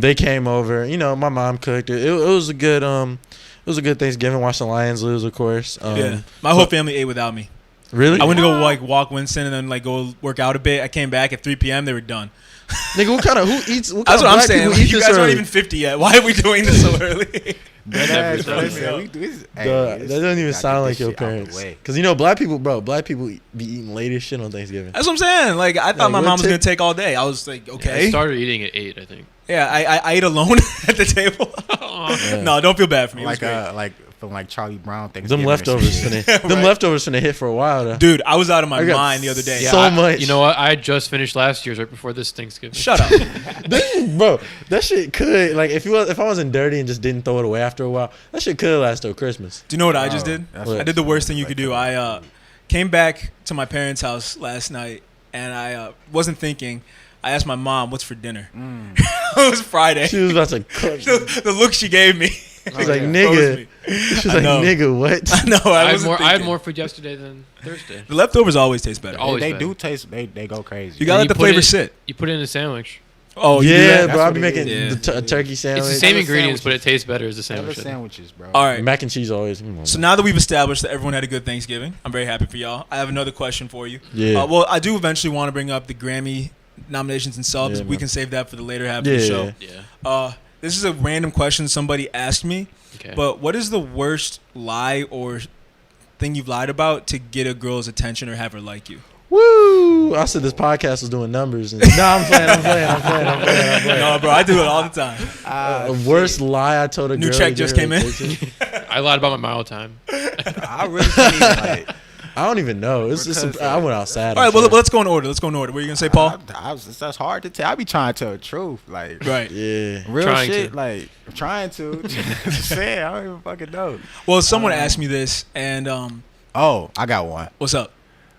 They came over. You know, my mom cooked it. It was a good it was a good Thanksgiving. Watched the Lions lose, of course. Yeah. My whole family ate without me. Really? I went to go like walk Winston and then like go work out a bit. I came back at 3 p.m. They were done. Nigga, what kind of who eats? What kind That's of what I'm black saying. people Like, eat you this guys aren't early? even 50 yet. Why are we doing this so early? That Duh, that doesn't even sound like your parents. Cause you know black people be eating late as shit on Thanksgiving. That's what I'm saying. Like I thought Like, my what mom was tip- gonna take all day. I was like, I okay. started eating at 8, I think. Yeah, I ate alone at the table. No, don't feel bad for me. It was great. Like from like Charlie Brown things. Them leftovers finna hit for a while though. Dude, I was out of my I got mind the other day. so much. You know what? I just finished last year's right before this Thanksgiving. Shut up. Bro, that shit could like if I wasn't dirty and just didn't throw it away after a while, that shit could last till Christmas. Do you know what I just did? that's What? I did the worst thing you could do. I came back to my parents' house last night, and I wasn't thinking. I asked my mom, "What's for dinner?" It was Friday. She was about to cook. She The look she gave me. was like, froze nigga. me. She was I like, know. nigga, what? I know. I had wasn't more. I had thinking. more food yesterday than Thursday. The leftovers always taste better. Always They better. do taste. They go crazy. You gotta let the put flavor it- sit. You put it in a sandwich. Oh, you do Yeah, that? bro. That's I what be it making is. a turkey sandwich. It's the same Other ingredients, but sandwiches. it tastes better as a Other sandwich. sandwiches, bro. All right. Mac and cheese always. Come on, So man. now that we've established that everyone had a good Thanksgiving, I'm very happy for y'all. I have another question for you. Yeah. Well, I do eventually want to bring up the Grammy nominations and subs. Yeah, We man. can save that for the later half Yeah, of the show. Yeah. This is a random question somebody asked me, Okay. but what is the worst lie or thing you've lied about to get a girl's attention or have her like you? Woo! I said this podcast was doing numbers. And, no, I'm playing. No, bro, I do it all the time. The worst lie I told a New girl. check to just get her came in. attention. I lied about my mile time. I really can't even, like. I don't even know. It's just Because, I went outside. All right, I'm well, sure. let's go in order. What are you gonna say, Paul? That's hard to tell. I be trying to tell the truth, like Right. Yeah. real Trying shit. to. Like trying to. Just saying, I don't even fucking know. Well, someone asked me this, and Oh, I got one. what's up?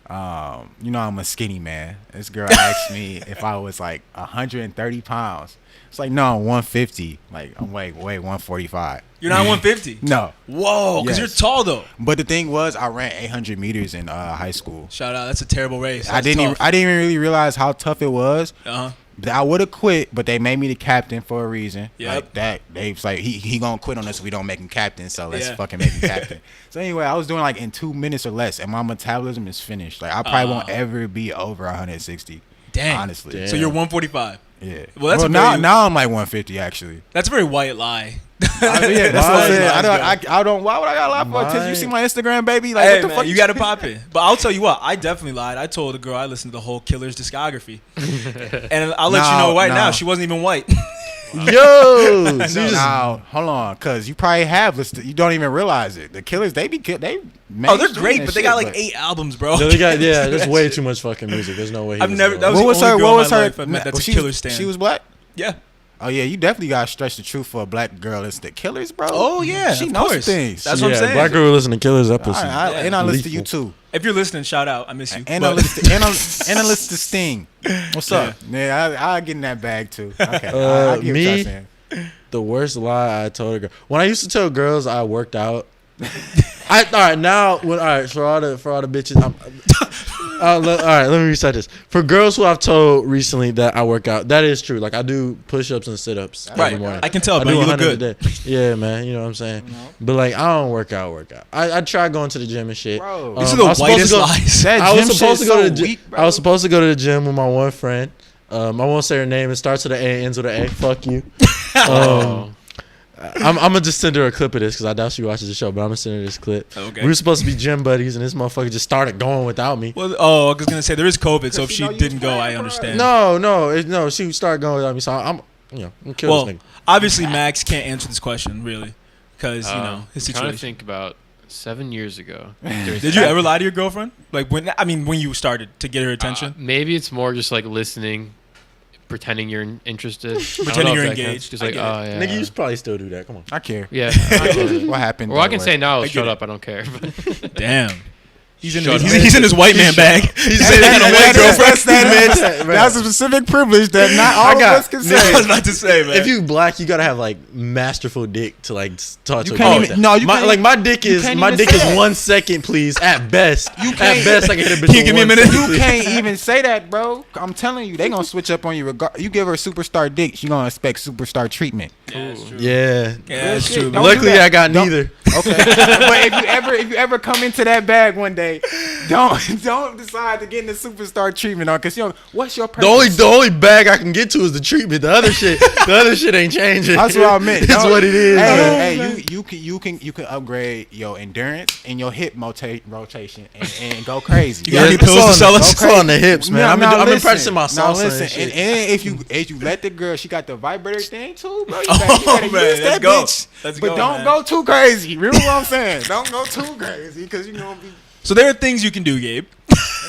You know I'm a skinny man. This girl asked me if I was like 130 pounds. It's like no, I'm 150. Like I'm wait 145. You're not 150. No, Whoa, because Yes. you're tall though. but the thing was, I ran 800 meters in high school. Shout out. That's a terrible race. I didn't even really realize how tough it was. Uh huh. But I would have quit, but they made me the captain for a reason. Yep. Like that, they was like, he gonna quit on us if we don't make him captain. So let's Yeah. fucking make him captain. So anyway, I was doing like in 2 minutes or less, and my metabolism is finished. Like I probably won't ever be over 160. Dang. Honestly. So you're 145. Yeah. Well, that's a now very- now I'm like 150 actually. That's a very white lie. Yeah, that's what I said. Lies I don't. Why would I got to lie for attention? You see my Instagram, baby? Like, Hey what the man, fuck? you got to pop it. But I'll tell you what, I definitely lied. I told a girl I listened to the whole Killer's discography, and I'll let you know right now, she wasn't even white. Yo, No, hold on, cause you probably have listened. You don't even realize it. The Killers, they Oh, they're great, but they got like 8 albums, bro. no, they got there's way too much fucking music. There's no way. I've never. That What was was the her? only What girl was in my her? life I met that's a she Killer was, stan. she was black. Yeah. Oh yeah, you definitely gotta stretch the truth for a black girl. It's the Killers, bro. Oh yeah, she of knows some course. things. That's what I'm saying. Black girl listen to Killers episode. And I listen to you too. If you're listening, shout out. I miss you. And I listen to Sting. What's up? Yeah, I get in that bag too. Okay, I get what y'all saying. The worst lie I told a girl. When I used to tell girls I worked out. All right, for all the bitches. All right, let me reset this. For girls who I've told recently that I work out, that is true. Like I do push-ups and sit-ups every morning. I can tell, I man. do You look 100 good. a day. Yeah, man. You know what I'm saying? But like I don't work out. I try going to the gym and shit. Bro. These are the whitest lies. That I was gym supposed to shit's go to so the weak, bro. I was supposed to go to the gym with my one friend. I won't say her name. It starts with an A, ends with an A. Fuck you. I'm gonna just send her a clip of this because I doubt she watches the show. But I'm gonna send her this clip. Okay. We were supposed to be gym buddies, and this motherfucker just started going without me. Well, I was gonna say there is COVID, so if she didn't go, I understand. No, she started going without me. So I'm gonna kill this nigga. Obviously Max can't answer this question really, because his I'm trying to situation. think about 7 years ago. Did you ever lie to your girlfriend? Like when you started to get her attention? Maybe it's more just like listening, pretending you're interested, Pretending you're engaged. Just like, I oh get yeah, Nigga, you should probably still do that. Come on. I care. yeah. What happened? Or I can say no. I Shut get up. I don't care. Damn. He's in Shut his, up. he's in his white man bag. He's saying he got a white girlfriend. That's a specific privilege that not all of us can I was say. about to say, man. If you black, you gotta have like masterful dick to like talk to You a can't girl. even- no, you my, can't like even- my dick you is can't my even dick say is that. 1 second, please. At best, can't- at best, I can hit a bitch. Can you give me a minute? You can't even say that, bro. I'm telling you, they gonna switch up on you. You give her superstar dick, she gonna expect superstar treatment. Yeah. that's shit. true. Don't Luckily, do that. I got Don't- neither. Okay, but if you ever come into that bag one day, don't decide to get in the superstar treatment on, cause what's your purpose? The only bag I can get to is the treatment. The other shit ain't changing. That's what I meant. It's what it is. man. Hey, you can upgrade your endurance and your hip rotation and go crazy. You got any pills to sell us? It's all on the hips, man. I've been listen. practicing my Now salsa listen, and shit. and if you let the girl, she got the vibrator thing too, bro. You Oh, gotta man, use let's that go. bitch. Let's But go, don't man. go too crazy. Remember what I'm saying? Don't go too crazy, because you gonna be. So there are things you can do, Gabe.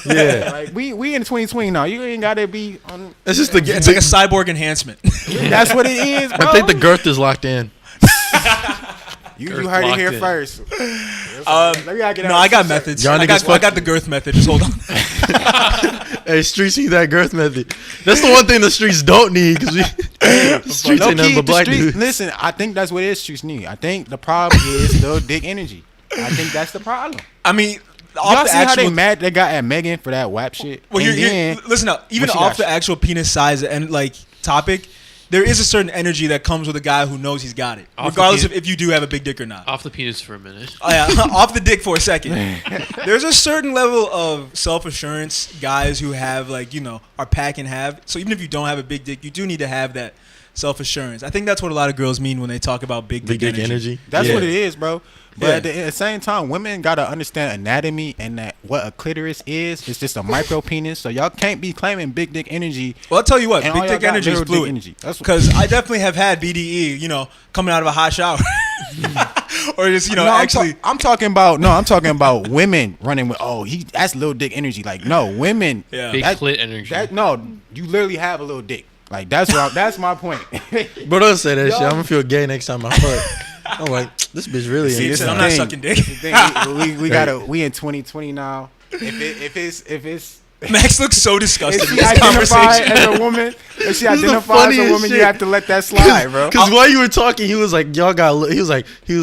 Yeah. Like we in 2020 now. You ain't gotta be on. It's just the. It's like a cyborg enhancement. That's what it is, bro. I think the girth is locked in. You heard it here locked in. first. No, I got methods. Y'all I niggas got the girth method. Just hold on. Hey, streets need that girth method. That's the one thing the streets don't need, because streets ain't nothing but black dudes. Listen, I think that's what it is. Streets need. I think the problem is little dick energy. I think that's the problem. I mean, Y'all off the see how they actual. mad they got at Megan for that WAP shit? Well, And then, listen up. Even she off got the actual penis size and like topic, there is a certain energy that comes with a guy who knows he's got it, Off the regardless of penis- if you do have a big dick or not. Off the penis for a minute. Oh, yeah, off the dick for a second. There's a certain level of self-assurance guys who have, like, are pack and have. So even if you don't have a big dick, you do need to have that self-assurance. I think that's what a lot of girls mean when they talk about big dick energy. that's Yeah. what it is, bro. But Yeah. at the same time, women gotta understand anatomy and that what a clitoris is. It's just a micro penis. So y'all can't be claiming big dick energy. Well, I'll tell you what, And all big y'all dick got energy is little dick fluid. energy. That's what- Because I definitely have had BDE, coming out of a hot shower. Or just, No, actually. I'm talking about women running with that's little dick energy. Like no, women. Yeah. Big that- clit energy. You literally have a little dick. Like that's my point. Bro, don't say that Y'all- shit. I'm gonna feel gay next time I fuck. I'm like, this bitch really See, ain't this said, is I'm the not thing. sucking dick. This is the thing. We in 2020 now. If it's Max looks so disgusted if in she this identifies conversation. as a woman, if she This is the identifies as a funniest woman, you shit. have to let that slide, bro. Because while you were talking, he was like, y'all got. He was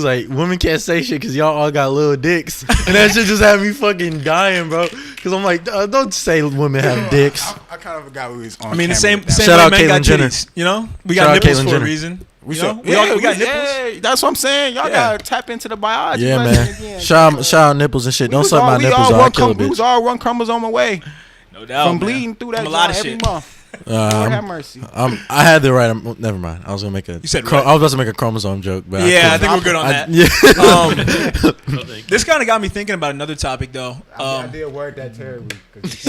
like, women can't say shit because y'all all got little dicks, and that shit just had me fucking dying, bro. Because I'm like, don't say women have dicks. I kind of forgot we was on. I mean, the camera same with that. same Shout way out men got Caitlyn Jenner. titties. We Shout got out nipples Caitlyn for Jenner. a reason. We You know? should- We got nipples. Yeah, that's what I'm saying. Y'all Yeah. gotta tap into the biology. Yeah, lesson man. again. Shout out nipples and shit. We Don't was suck all- my we nipples all or I one kill a We was bitch. all one chromosome away No doubt. from man. bleeding through that From a lot of joint every shit. month. Lord have mercy. I had the right. Never mind. I was gonna make a. You said I was about to make a chromosome joke, but yeah, I think we're good on that. Yeah. This kind of got me thinking about another topic though. I did word that terribly.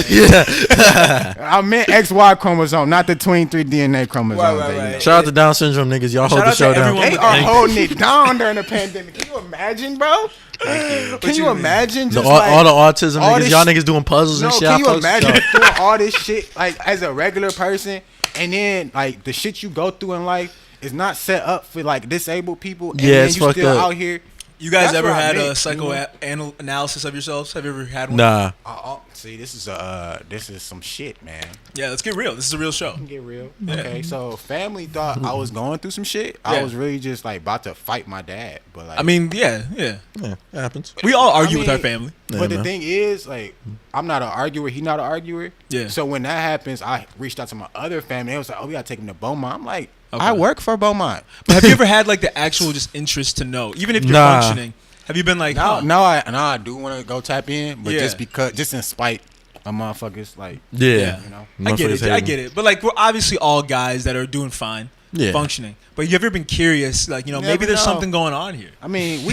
Yeah. I meant XY chromosome, not the 23 DNA chromosomes. Right. Shout out to Down syndrome niggas. Y'all hold the out to show down. everyone They are holding it down during the pandemic. Can you imagine, bro? Can you imagine just all the autism all niggas? this Y'all niggas doing puzzles and shit. Can you I post imagine y'all. doing all this shit like as a regular person, and then like the shit you go through in life is not set up for like disabled people, and Yeah, then it's you fucked still up. out here. You guys That's ever what I had meant, a psychoanalysis of yourselves? Have you ever had one? Nah. See, this is some shit, man. Yeah, let's get real. This is a real show. Get real. Yeah. Okay, so family thought I was going through some shit. Yeah. I was really just like about to fight my dad, but like I mean, yeah. Yeah, it happens. We all argue I with our mean, family. Yeah, but the man. thing is, like, I'm not an arguer. He not an arguer. Yeah. So when that happens, I reached out to my other family. They was like, "Oh, we gotta take him to Beaumont." I'm like, Okay. I work for Beaumont. But have you ever had like the actual just interest to know, even if you're Nah. functioning? Have you been like, huh? Now I do want to go tap in, but Yeah. just in spite of motherfuckers, like, Yeah. you know. I get Motherfuckers it. I hating. get it. But like, we're obviously all guys that are doing fine, Yeah. functioning. But you ever been curious, like, you know, Never maybe there's know. something going on here? I mean,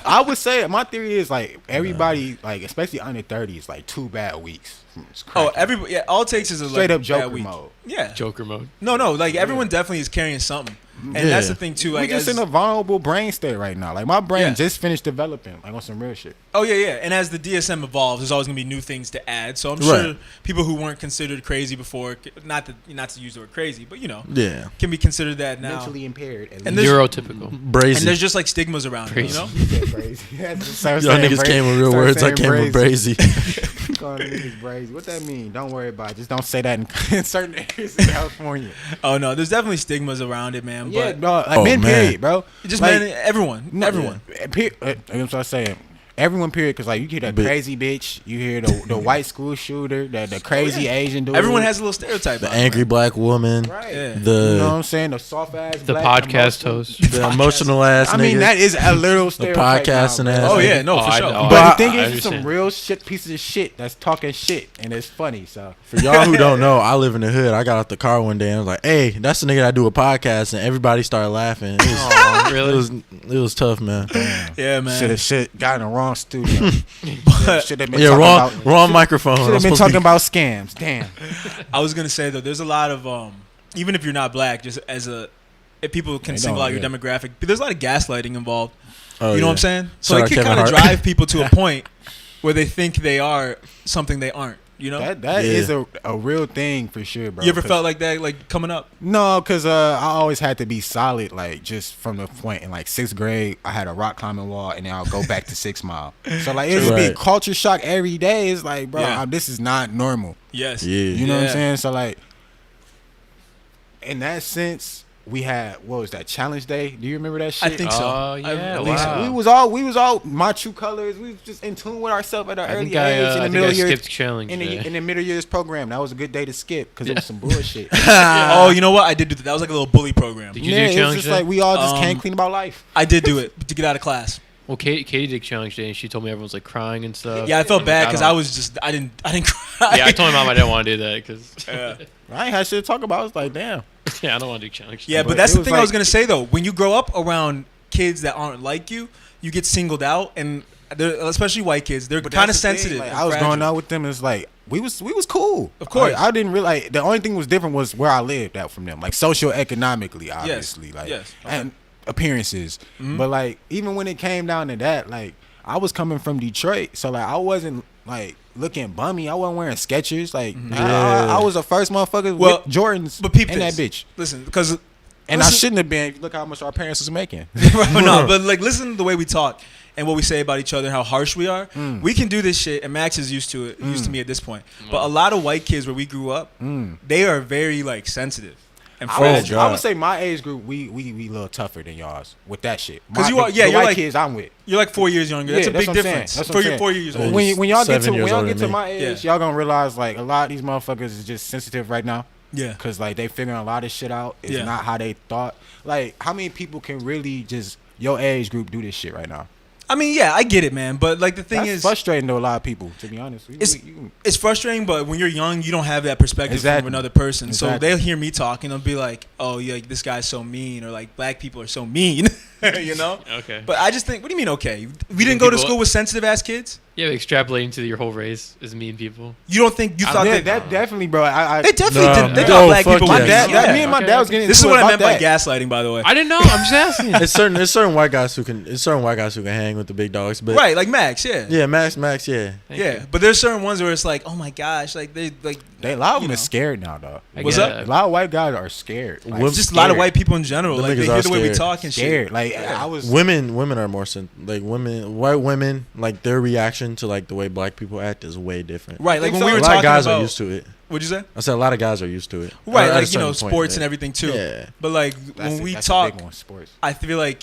I would say my theory is like everybody, like especially under 30, is like 2 bad weeks. It's Oh, crazy. everybody. Yeah, all it takes is a Straight like, up Joker bad week. mode. Yeah. Joker mode. No, like everyone definitely is carrying something, and Yeah. that's the thing too. We Like, just as, in a vulnerable brain state right now. Like my brain Yeah. just finished developing, like on some real shit. oh yeah. And as the DSM evolves, there's always gonna be new things to add. So I'm Right. sure people who weren't considered crazy before, not to use the word crazy, but you know, Yeah. can be considered that now. Mentally impaired. At And least. there's- Neurotypical. Brazy. And there's just like stigmas around it, you know. Crazy. Y'all niggas came with real words. I came with brazy. Calling niggas brazy. What that mean? Don't worry about it. Just don't say that in certain areas in California. Oh no, there's definitely stigmas around it, man. Yeah, But no, like Oh, men, man. period, bro. just Like, man, everyone. That's what I'm saying. Everyone, period, because like you hear the But- crazy bitch, you hear the white school shooter, the crazy Asian dude. Everyone has a little stereotype. The about it, angry man. black woman. right. Yeah. You know what The I'm saying? The soft ass. The black podcast emotional- host. the emotional ass I nigga. mean, that is a little the stereotype. podcasting now, ass. bro. Oh yeah, no, Oh, for I sure. know. But I- the thing I is, it's some understand. real shit pieces of shit that's talking shit, and it's funny. So For y'all who don't know, I live in the hood. I got out the car one day and I was like, "Hey, that's the nigga that do a podcast," and everybody started laughing. It was, Really? it was tough, man. Yeah, man. should have got in the wrong studio. Should have been Yeah, talking wrong microphone. Should I'm have been supposed to talking be- about scams. Damn. I was gonna say though, there's a lot of even if you're not black, just as a if people can They single don't, out your yeah. demographic, but there's a lot of gaslighting involved. Oh, You know what yeah. I'm saying? So Shout it out can Kevin kind of Hart. drive people to a point where they think they are something they aren't. You know? That Yeah. is a real thing for sure, bro. You ever 'cause- felt like that, like coming up? No, because I always had to be solid, like just from the point in like 6th grade, I had a rock climbing wall, and then I'll go back to 6 Mile. So like it would be Right. culture shock every day. It's like, bro, Yeah. this is not normal. Yes. Yeah. You know what Yeah. I'm saying? So like, in that sense, we had what was that Challenge Day? Do you remember that shit? I think so. Oh, yeah, I think so. wow. We was all my true colors. We was just in tune with ourselves at our I early think I, age in I, the think middle I years. skipped challenge In day. the middle years program, that was a good day to skip because it was some bullshit. Oh, you know what? I did do that. That was like a little bully program. Did you Yeah, do it was challenge just day? like we all just can't Um, clean about life. I did do it to get out of class. Well, Katie did challenge day, and she told me everyone was like crying and stuff. Yeah, I felt And, bad like, because don't- I didn't cry. Yeah, I told my mom I didn't want to do that because Yeah. I ain't had shit to talk about. It's like, damn. yeah, I don't want to do challenge. Yeah, day. but that's it the was thing I was like- gonna say though. When you grow up around kids that aren't like you get singled out, and especially white kids, they're But kind of that's the thing, sensitive. like, and I was fragile. going out with them. It's like we was cool. Of course. Like, I didn't realize the only thing was different was where I lived at from them, like socio-economically, obviously, like Yes. and appearances. Mhm. But like even when it came down to that, like I was coming from Detroit, so like I wasn't like looking bummy. I wasn't wearing Skechers. Like I was the first motherfucker Well, with Jordans. But peep and this. that bitch. Listen, because And I listen- shouldn't have been. If you look how much our parents was making. no, but like listen to the way we talk and what we say about each other, how harsh we are. Mm. We can do this shit, and Max is used to it, used to me at this point. But a lot of white kids where we grew up, they are very like sensitive and fragile. I would say my age group, we a little tougher than y'all's with that shit. 'Cause you are- the yeah, you're white like- kids I'm with. You're like 4 years younger. That's Yeah, a big what I'm saying. difference. That's what For I'm your saying. 4 years old. When y'all get 7 to years older than me. my age, Yeah. y'all gonna realize like a lot of these motherfuckers is just sensitive right now. Yeah. Cause like they figuring a lot of shit out. It's Yeah. not how they thought. Like how many people can really just your age group do this shit right now? I mean, yeah, I get it, man. But like the thing That's is, frustrating to a lot of people. To be honest, it's frustrating. But when you're young, you don't have that perspective from another person. So they'll hear me talk and they'll be like, "Oh, yeah, this guy's so mean," or like, "Black people are so mean," you know. Okay. But I just think, what do you mean, okay? We didn't go to school with sensitive ass kids. Yeah, extrapolating to your whole race is mean people. You don't think you thought that definitely, bro. they definitely did. They thought black people. My were dad, yeah. me and my dad was getting. This is what I meant by gaslighting, by the way. I didn't know. I'm just asking. There's certain white guys who can hang with the big dogs, but Right, like Max, yeah. yeah, Max, yeah. Thank Yeah, you. but there's certain ones where it's like, oh my gosh, like they like. A lot of them you are know. scared now, dog. What's get up? that. A lot of white guys are scared. Like, Women- Just a lot of white people in general. Them Like they niggas hear are the way we scared. talk and scared. shit. Like I was. Women are more white women, like their reaction to like the way black people act is way different. Right, like think when so. we A were lot of talking guys about. are used to it. What'd you say? I said a lot of guys are used to it. Right, At a like certain point, sports yeah. and everything too. Yeah. But like when we talk, big one, sports. I feel like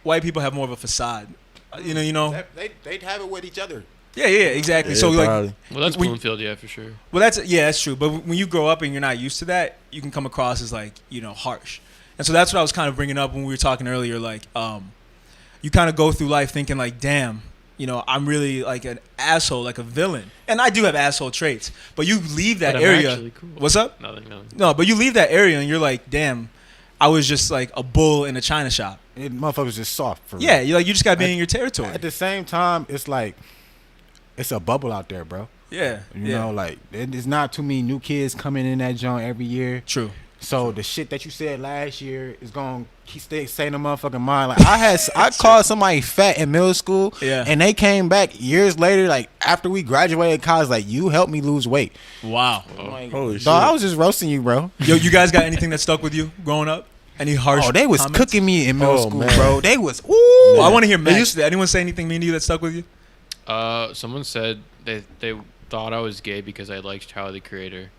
white people have more of a facade. You know. They'd have it with each other. Yeah, exactly. Yeah, So like, probably. Well, that's we- Bloomfield, yeah, for sure. well, that's true. But when you grow up and you're not used to that, you can come across as like harsh. And so that's what I was kind of bringing up when we were talking earlier. Like, you kind of go through life thinking like, damn, I'm really like an asshole, like a villain. And I do have asshole traits. But you leave that But I'm area. actually cool. What's up? Nothing. No, but you leave that area and you're like, damn, I was just like a bull in a china shop. Motherfuckers just soft for Yeah, real. you just got to be in your territory. At the same time, it's like it's a bubble out there, bro. Yeah, You know, like there's not too many new kids coming in that joint every year. True. So the shit that you said last year is gonna stay in the motherfucking mind. Like I called somebody fat in middle school, Yeah. and they came back years later, like after we graduated college, like you helped me lose weight. Wow. I'm like, Holy shit. dog, I was just roasting you, bro. Yo, you guys got anything that stuck with you growing up? Any harsh? Oh, they was comments? cooking me in middle Oh, school, man. bro. They was Well, I want to hear Max. Did anyone say anything mean to you that stuck with you? Someone said they thought I was gay because I liked Tyler the Creator.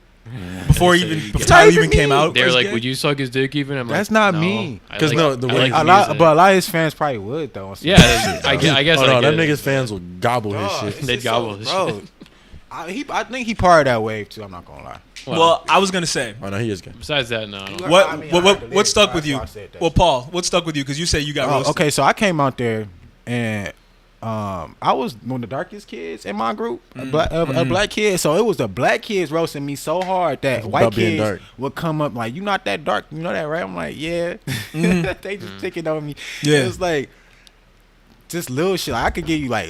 Before Tyler even came out, They were was like, gay? "Would you suck his dick even?" I'm That's like, not no, me. I 'Cause like- no, the I way- like a lot, music. but a lot of his fans probably would though. Yeah, I guess. Oh I no, get them it. niggas fans will gobble his Dog, shit. it's They'd just gobble his bro. I think he part of that wave too. I'm not gonna lie. Well, I was gonna say, Oh no, he is gay. Besides that, no. I don't- What- I mean, I heard the what lyrics, stuck so with you? that's why I said that Well, shit. Paul, what stuck with you? Because you say you got roasted. Okay, so I came out there and I was one of the darkest kids in my group, a black kid. So it was the black kids roasting me so hard that white About being kids dark. would come up like, "You not that dark, you know that, right?" I'm like, "Yeah." They just picking on me. Yeah. It was like just little shit. Like, I could give you like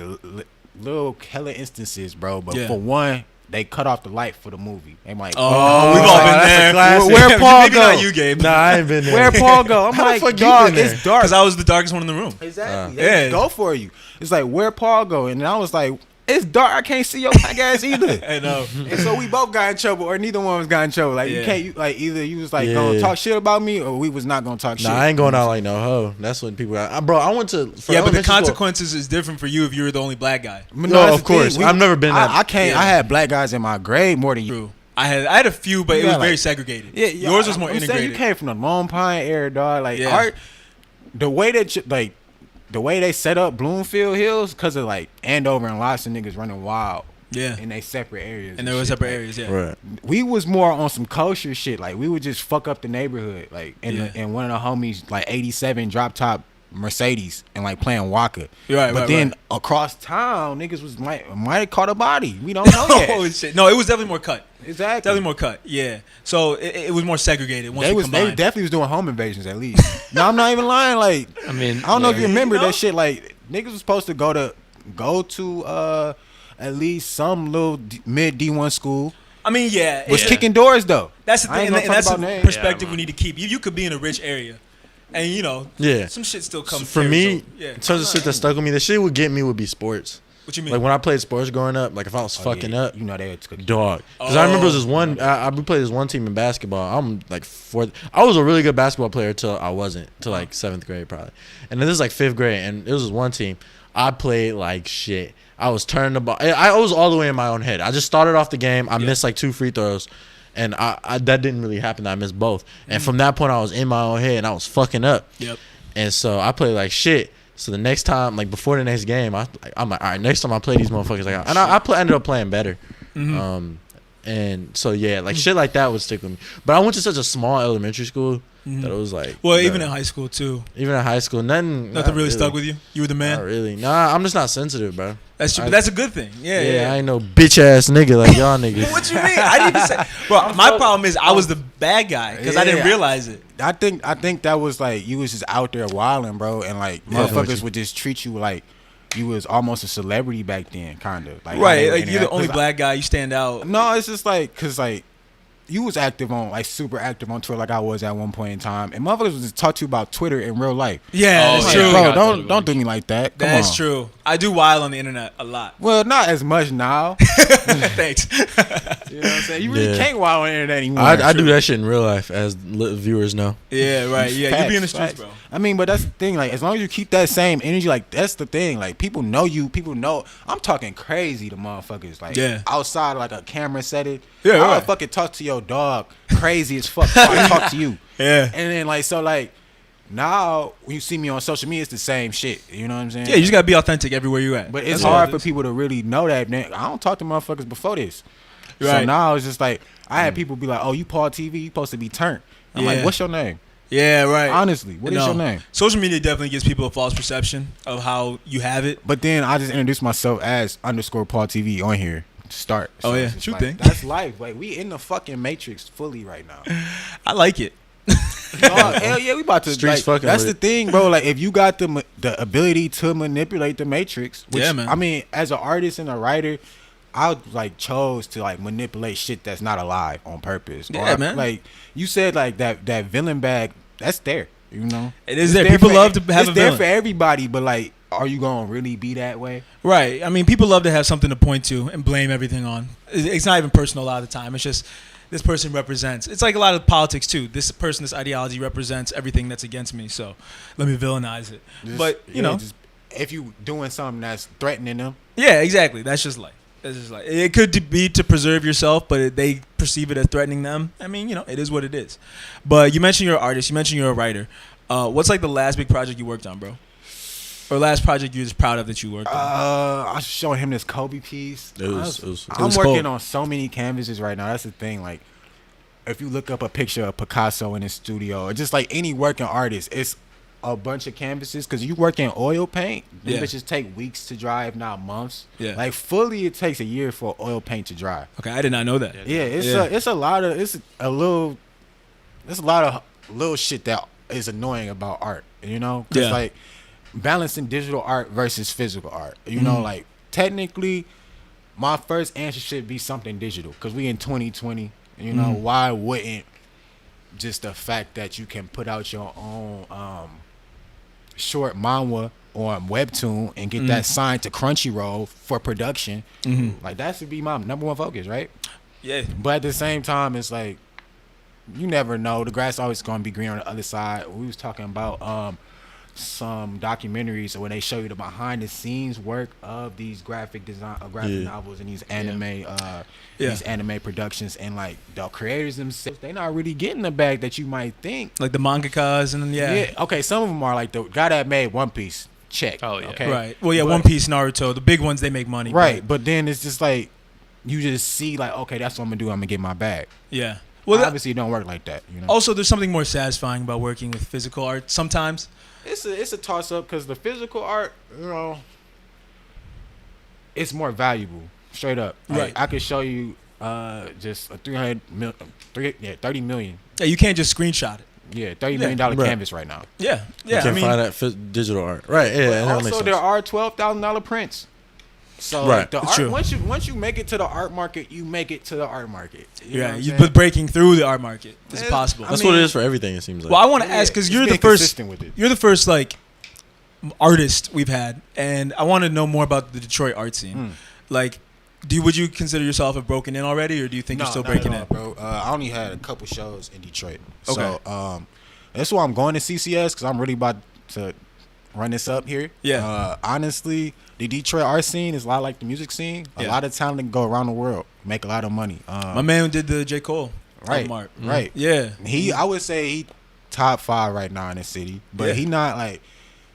little hella instances, bro. But Yeah. for one, they cut off the light for the movie. I'm like, Oh, we've all been that's a there. classic. Where Paul Maybe go? not you, Gabe. Nah, I ain't been there. Where Paul go? I'm How the like, fuck you dog, been there? it's dark. Because I was the darkest one in the room. Exactly. They Yeah. just go for you. It's like, where Paul go? And I was like, it's dark. I can't see your black ass either. I know. And so we both got in trouble, or neither one of us got in trouble. Like Yeah. you can't, like either you was like Yeah. gonna talk shit about me, or we was not gonna talk shit. Nah, I ain't going out like no hoe. That's what people. Bro, I went to. for Yeah, but the elementary school- consequences is different for you if you were the only black guy. But No, that's of the thing. course. I've never been that- I can't. Yeah. I had black guys in my grade more than you. True. I had a few, but it Yeah, was very like- segregated. Yeah, Yours was more I'm saying integrated. you came from the Long Pine era, dog. Like Yeah. art, the way that the way they set up Bloomfield Hills, because of like Andover and lots of niggas running wild. Yeah. In they separate areas. And there were shit. separate Like, areas, yeah. Right. we was more on some kosher shit. Like we would just fuck up the neighborhood. Like Yeah. and one of the homies like 87 drop top Mercedes and like playing Waka. Right, but right, then right. across town, niggas was might have caught a body. We don't know yet. Oh shit! No, it was definitely more cut. Exactly. Definitely more cut. Yeah. So it was more segregated once They we was they combined. definitely was doing home invasions at least. No, I'm not even lying. Like I mean, I don't know if you remember You know? that shit. Like niggas was supposed to go to at least some little mid D1 school. I mean, yeah. Was yeah. kicking doors though. That's the I ain't thing, and gonna that's talk the about names. perspective Yeah, we need to keep. You could be in a rich area, and Yeah. some shit still comes. For me, so, yeah. in terms of shit that stuck with me, the shit would get me would be sports. What you mean? Like when I played sports growing up, like if I was fucking up, You know they took dog. Because I remember there was this one. I played this one team in basketball. I'm like fourth. I was a really good basketball player till I wasn't till like 7th grade probably. And then this is like 5th grade, and it was this one team. I played like shit. I was turning the ball. I was all the way in my own head. I just started off the game. I missed like 2 free throws, and I that didn't really happen. I missed both. And from that point, I was in my own head, and I was fucking up. Yep. And so I played like shit. So the next time, like before the next game, I'm like, all right, next time I play these motherfuckers, like, and I ended up playing better. Mm-hmm. And so yeah, like shit like that would stick with me. But I went to such a small elementary school that it was like. Well, even in high school too. Even in high school, nothing really stuck with you. You were the man. Not really. Nah, I'm just not sensitive, bro. That's true. But that's a good thing. Yeah. I ain't no bitch ass nigga like y'all niggas. What you mean? I didn't even say. Bro, my problem is I was the bad guy because I didn't realize it. I think that was like you was just out there wilding, bro, and like motherfuckers would just treat you like you was almost a celebrity back then, kind of. Like, right, like you're the only black guy. You stand out. No, it's just like because like you was active on like super active on Twitter like I was at one point in time, and motherfuckers would just talk to you about Twitter in real life. Yeah, that's true. Bro, don't do me like that. Come that's on. true. I do wild on the internet a lot. Well, not as much now. Thanks. You know what I'm saying? You really can't wild on the internet anymore. I do that shit in real life, as viewers know. Yeah, right. Yeah, Facts, you be in the streets, facts. bro. I mean, but that's the thing. Like, as long as you keep that same energy, like that's the thing. Like, people know you. People know. I'm talking crazy to motherfuckers. Like, outside like a camera setting. Yeah, I'll right. fucking talk to your dog crazy as fuck. Before I talk to you. Yeah. And then like so like now when you see me on social media, it's the same shit. You know what I'm saying? Yeah, you just gotta be authentic everywhere you at. But it's hard for people to really know that. Man, I don't talk to motherfuckers before this. Right. So now it's just like I had people be like, "Oh, you Paul TV, you supposed to be turned." I'm like, "What's your name?" Yeah, right. Honestly, what is your name? Social media definitely gives people a false perception of how you have it. But then I just introduced myself as _ Paul TV on here to start. So Oh yeah, it's just true like, thing. That's life. Like we in the fucking matrix fully right now. I like it. Hell yeah, we about to. Streets Like, fucking that's with the thing, bro. Like if you got the ability to manipulate the matrix, which, Yeah, man. I mean, as an artist and a writer, I like chose to like manipulate shit that's not alive on purpose. Yeah, man. Like you said, like that villain bag, that's there. You know, It is It's there. People for- love to have a It's there villain. for everybody, but like, are you gonna really be that way? Right. I mean, people love to have something to point to and blame everything on. It's not even personal a lot of the time. It's just this person represents. It's like a lot of politics too. This person, this ideology represents everything that's against me. So let me villainize it. But you know, just, if you doing something that's threatening them, yeah, exactly. That's just life. It's just like it could be to preserve yourself, but they perceive it as threatening them. I mean, you know, it is what it is. But you mentioned you're an artist. You mentioned you're a writer. What's like the last big project you worked on, bro? Or last project you're just proud of that you worked on? I was showing him this Kobe piece. It was I'm cold. working on so many canvases right now. That's the thing. Like, if you look up a picture of Picasso in his studio, or just like any working artist, it's a bunch of canvases. Because you work in oil paint, these bitches take weeks to dry, if not months. Yeah. Like fully, it takes a year for oil paint to dry. Okay, I did not know that. Yeah, it's a lot of little shit that is annoying about art. You know, because like balancing digital art versus physical art. You know, like technically, my first answer should be something digital because we in 2020. You know, why wouldn't just the fact that you can put out your own short manga on Webtoon and get that signed to Crunchyroll for production, like that should be my number one focus, right? Yeah. But at the same time, it's like you never know. The grass always gonna be green on the other side. We was talking about some documentaries where they show you the behind the scenes work of these graphic novels and these anime these anime productions, and like the creators themselves, they not really getting the bag that you might think. Like the mangakas and Okay, some of them are like the guy that made One Piece. Check. Oh yeah. Okay. Right. Well, yeah, But- One Piece, Naruto, the big ones, they make money. Right, but then it's just like you just see like, okay, that's what I'm gonna do. I'm gonna get my bag. Yeah. Well, Obviously, it don't work like that. You know. also, there's something more satisfying about working with physical art sometimes. It's a toss up because the physical art, you know, it's more valuable. Straight up, like, Right. I could show you just a 30 million. Yeah, you can't just screenshot it. Yeah, $30 million Right. canvas right now. Yeah. You Yeah. can I mean, find that digital art, right? Yeah, But that makes also, sense. there are $12,000 prints. So Right. the It's art, true. once you make it to the art market, you make it to the art market. You know what I'm you saying? but breaking through the art market is Yeah, possible. That's I what it mean- is for everything. It seems like. Well, I want to Yeah, ask because it's you're the being first. consistent with it. You're the first like artist we've had, and I want to know more about the Detroit art scene. Like, would you consider yourself have broken in already, or do you think you're still not at breaking all, in? bro. I only had a couple shows in Detroit. Okay. So that's why I'm going to CCS because I'm really about to run this up here. Yeah. Honestly, the Detroit art scene is a lot like the music scene. A Yeah. lot of talent go around the world, make a lot of money. My man did the J. Cole right, album art. right. Yeah. I would say he top 5 right now in the city, but Yeah. he not like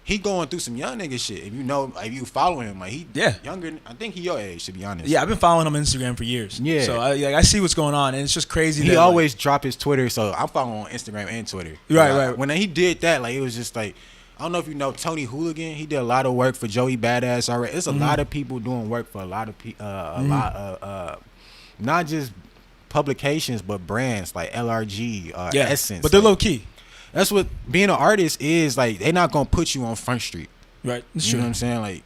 he going through some young nigga shit. If you know, if you follow him, like he younger. I think he your age, to be honest. Yeah, I've been following him on Instagram for years. Yeah. So I see what's going on, and it's just crazy. He that, always drop his Twitter, so I'm following on Instagram and Twitter. Right. When he did that, like it was just like, I don't know if you know Tony Hooligan. He did a lot of work for Joey Badass already. It's a lot of people doing work for a lot of people, lot of not just publications but brands like LRG, Essence. But they're like, low key. That's what being an artist is. Like, they're not gonna put you on Front Street. Right. That's You true. know what I'm saying? Like,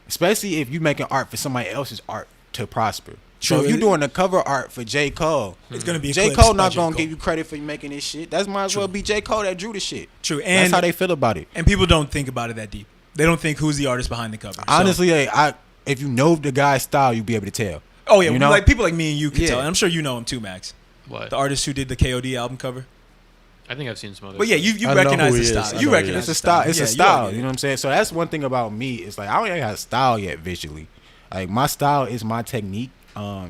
especially if you making art for somebody else's art to prosper. So if you doing the cover art for J. Cole, It's gonna be J. eclipsed Cole by not J. gonna Cole. give you credit for you making this shit. That might as well be J. Cole that drew the shit. True. That's And how they feel about it. and people don't think about it that deep. They don't think who's the artist behind the cover. So- Honestly, if you know the guy's style, you'll be able to tell. oh yeah, you know? like people like me and you can Yeah. tell. And I'm sure you know him too, Max. What? The artist who did the KOD album cover. I think I've seen some other. But yeah, stuff. you I know recognize who the he is. style. I You know who he recognize It's the a style. It's Yeah, a you style. get it. You know what I'm saying? So that's one thing about me. It's like I don't even have a style yet visually. Like my style is my technique.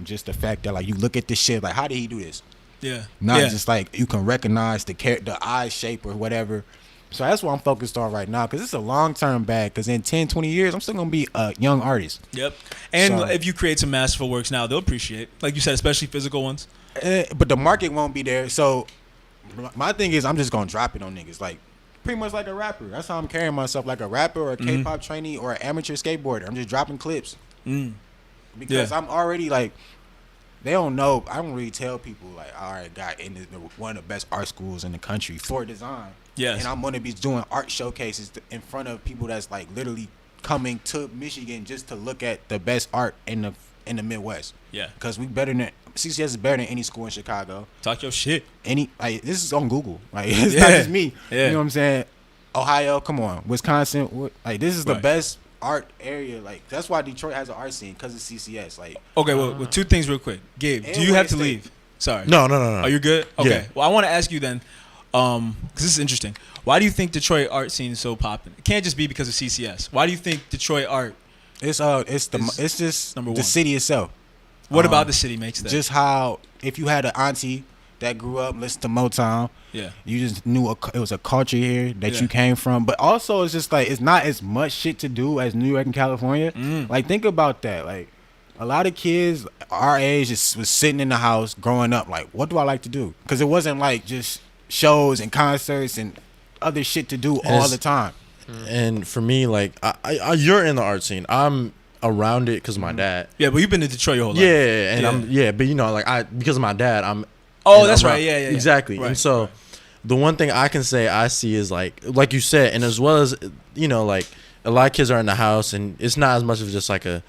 Just the fact that like you look at this shit like, how did he do this? Yeah. Not yeah. just like you can recognize the eye shape or whatever. So that's what I'm focused on right now, because it's a long-term bag, because in 10, 20 years, I'm still going to be a young artist. Yep. And So- if you create some masterful works now, they'll appreciate, like you said, especially physical ones. But the market won't be there. So my thing is I'm just going to drop it on niggas. Like, pretty much like a rapper. That's how I'm carrying myself, like a rapper or a K-pop trainee or an amateur skateboarder. I'm just dropping clips. Because I'm already like, they don't know. I don't really tell people like, all right, got in one of the best art schools in the country for design. Yes. And I'm gonna be doing art showcases in front of people that's like literally coming to Michigan just to look at the best art in the Midwest. Yeah. Because we better than CCS is better than any school in Chicago. Talk your shit. This is on Google. Like it's Yeah. not just me. Yeah. You know what I'm saying? Ohio, come on, Wisconsin. Like this is the Right. best art area. Like that's why Detroit has an art scene, because of CCS. Like Okay, well, two things real quick. Gabe, And do you have Wayne to State. leave? Sorry. No. Oh, you're good? Okay. Yeah. Well, I want to ask you then, because this is interesting. Why do you think Detroit art scene is so popular? It can't just be because of CCS. Why do you think Detroit art? it's just number the one. city itself. What about the city makes that? Just how if you had an auntie that grew up listening to Motown, yeah. you just knew it was a culture here that Yeah. you came from. But also, it's just like it's not as much shit to do as New York and California. Like think about that. Like a lot of kids our age just was sitting in the house growing up. Like, what do I like to do? Because it wasn't like just shows and concerts and other shit to do all it's- the time. And for me, like, you're in the art scene. I'm around it because of my dad. Yeah, but you've been to Detroit your whole life. Yeah, and Yeah. but you know, like because of my dad, I'm. Oh, and that's around- right. Yeah. Exactly. Right, And so, the one thing I can say I see is like you said, and as well as like a lot of kids are in the house, and it's not as much of just like a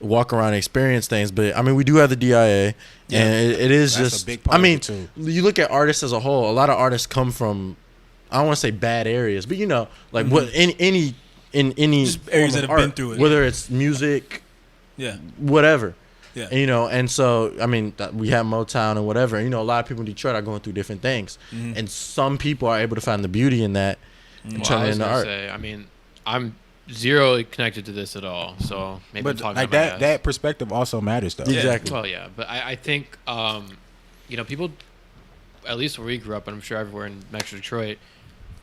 walk around and experience things. But I mean, we do have the DIA, and it is That's just. a big part I mean, of it too. you look at artists as a whole. A lot of artists come from, I don't want to say bad areas, but like what in any Just areas form that of have been art, through it. whether it's music, Yeah. whatever. Yeah. And, and so I mean we have Motown and whatever. And, a lot of people in Detroit are going through different things, and some people are able to find the beauty in that and Well, turn I it was into gonna art. say, I mean, I'm zero connected to this at all, so maybe I'm But talking like about my ass. that perspective also matters though. Yeah. Exactly. Well, yeah, but I think people, at least where we grew up, and I'm sure everywhere in Metro Detroit,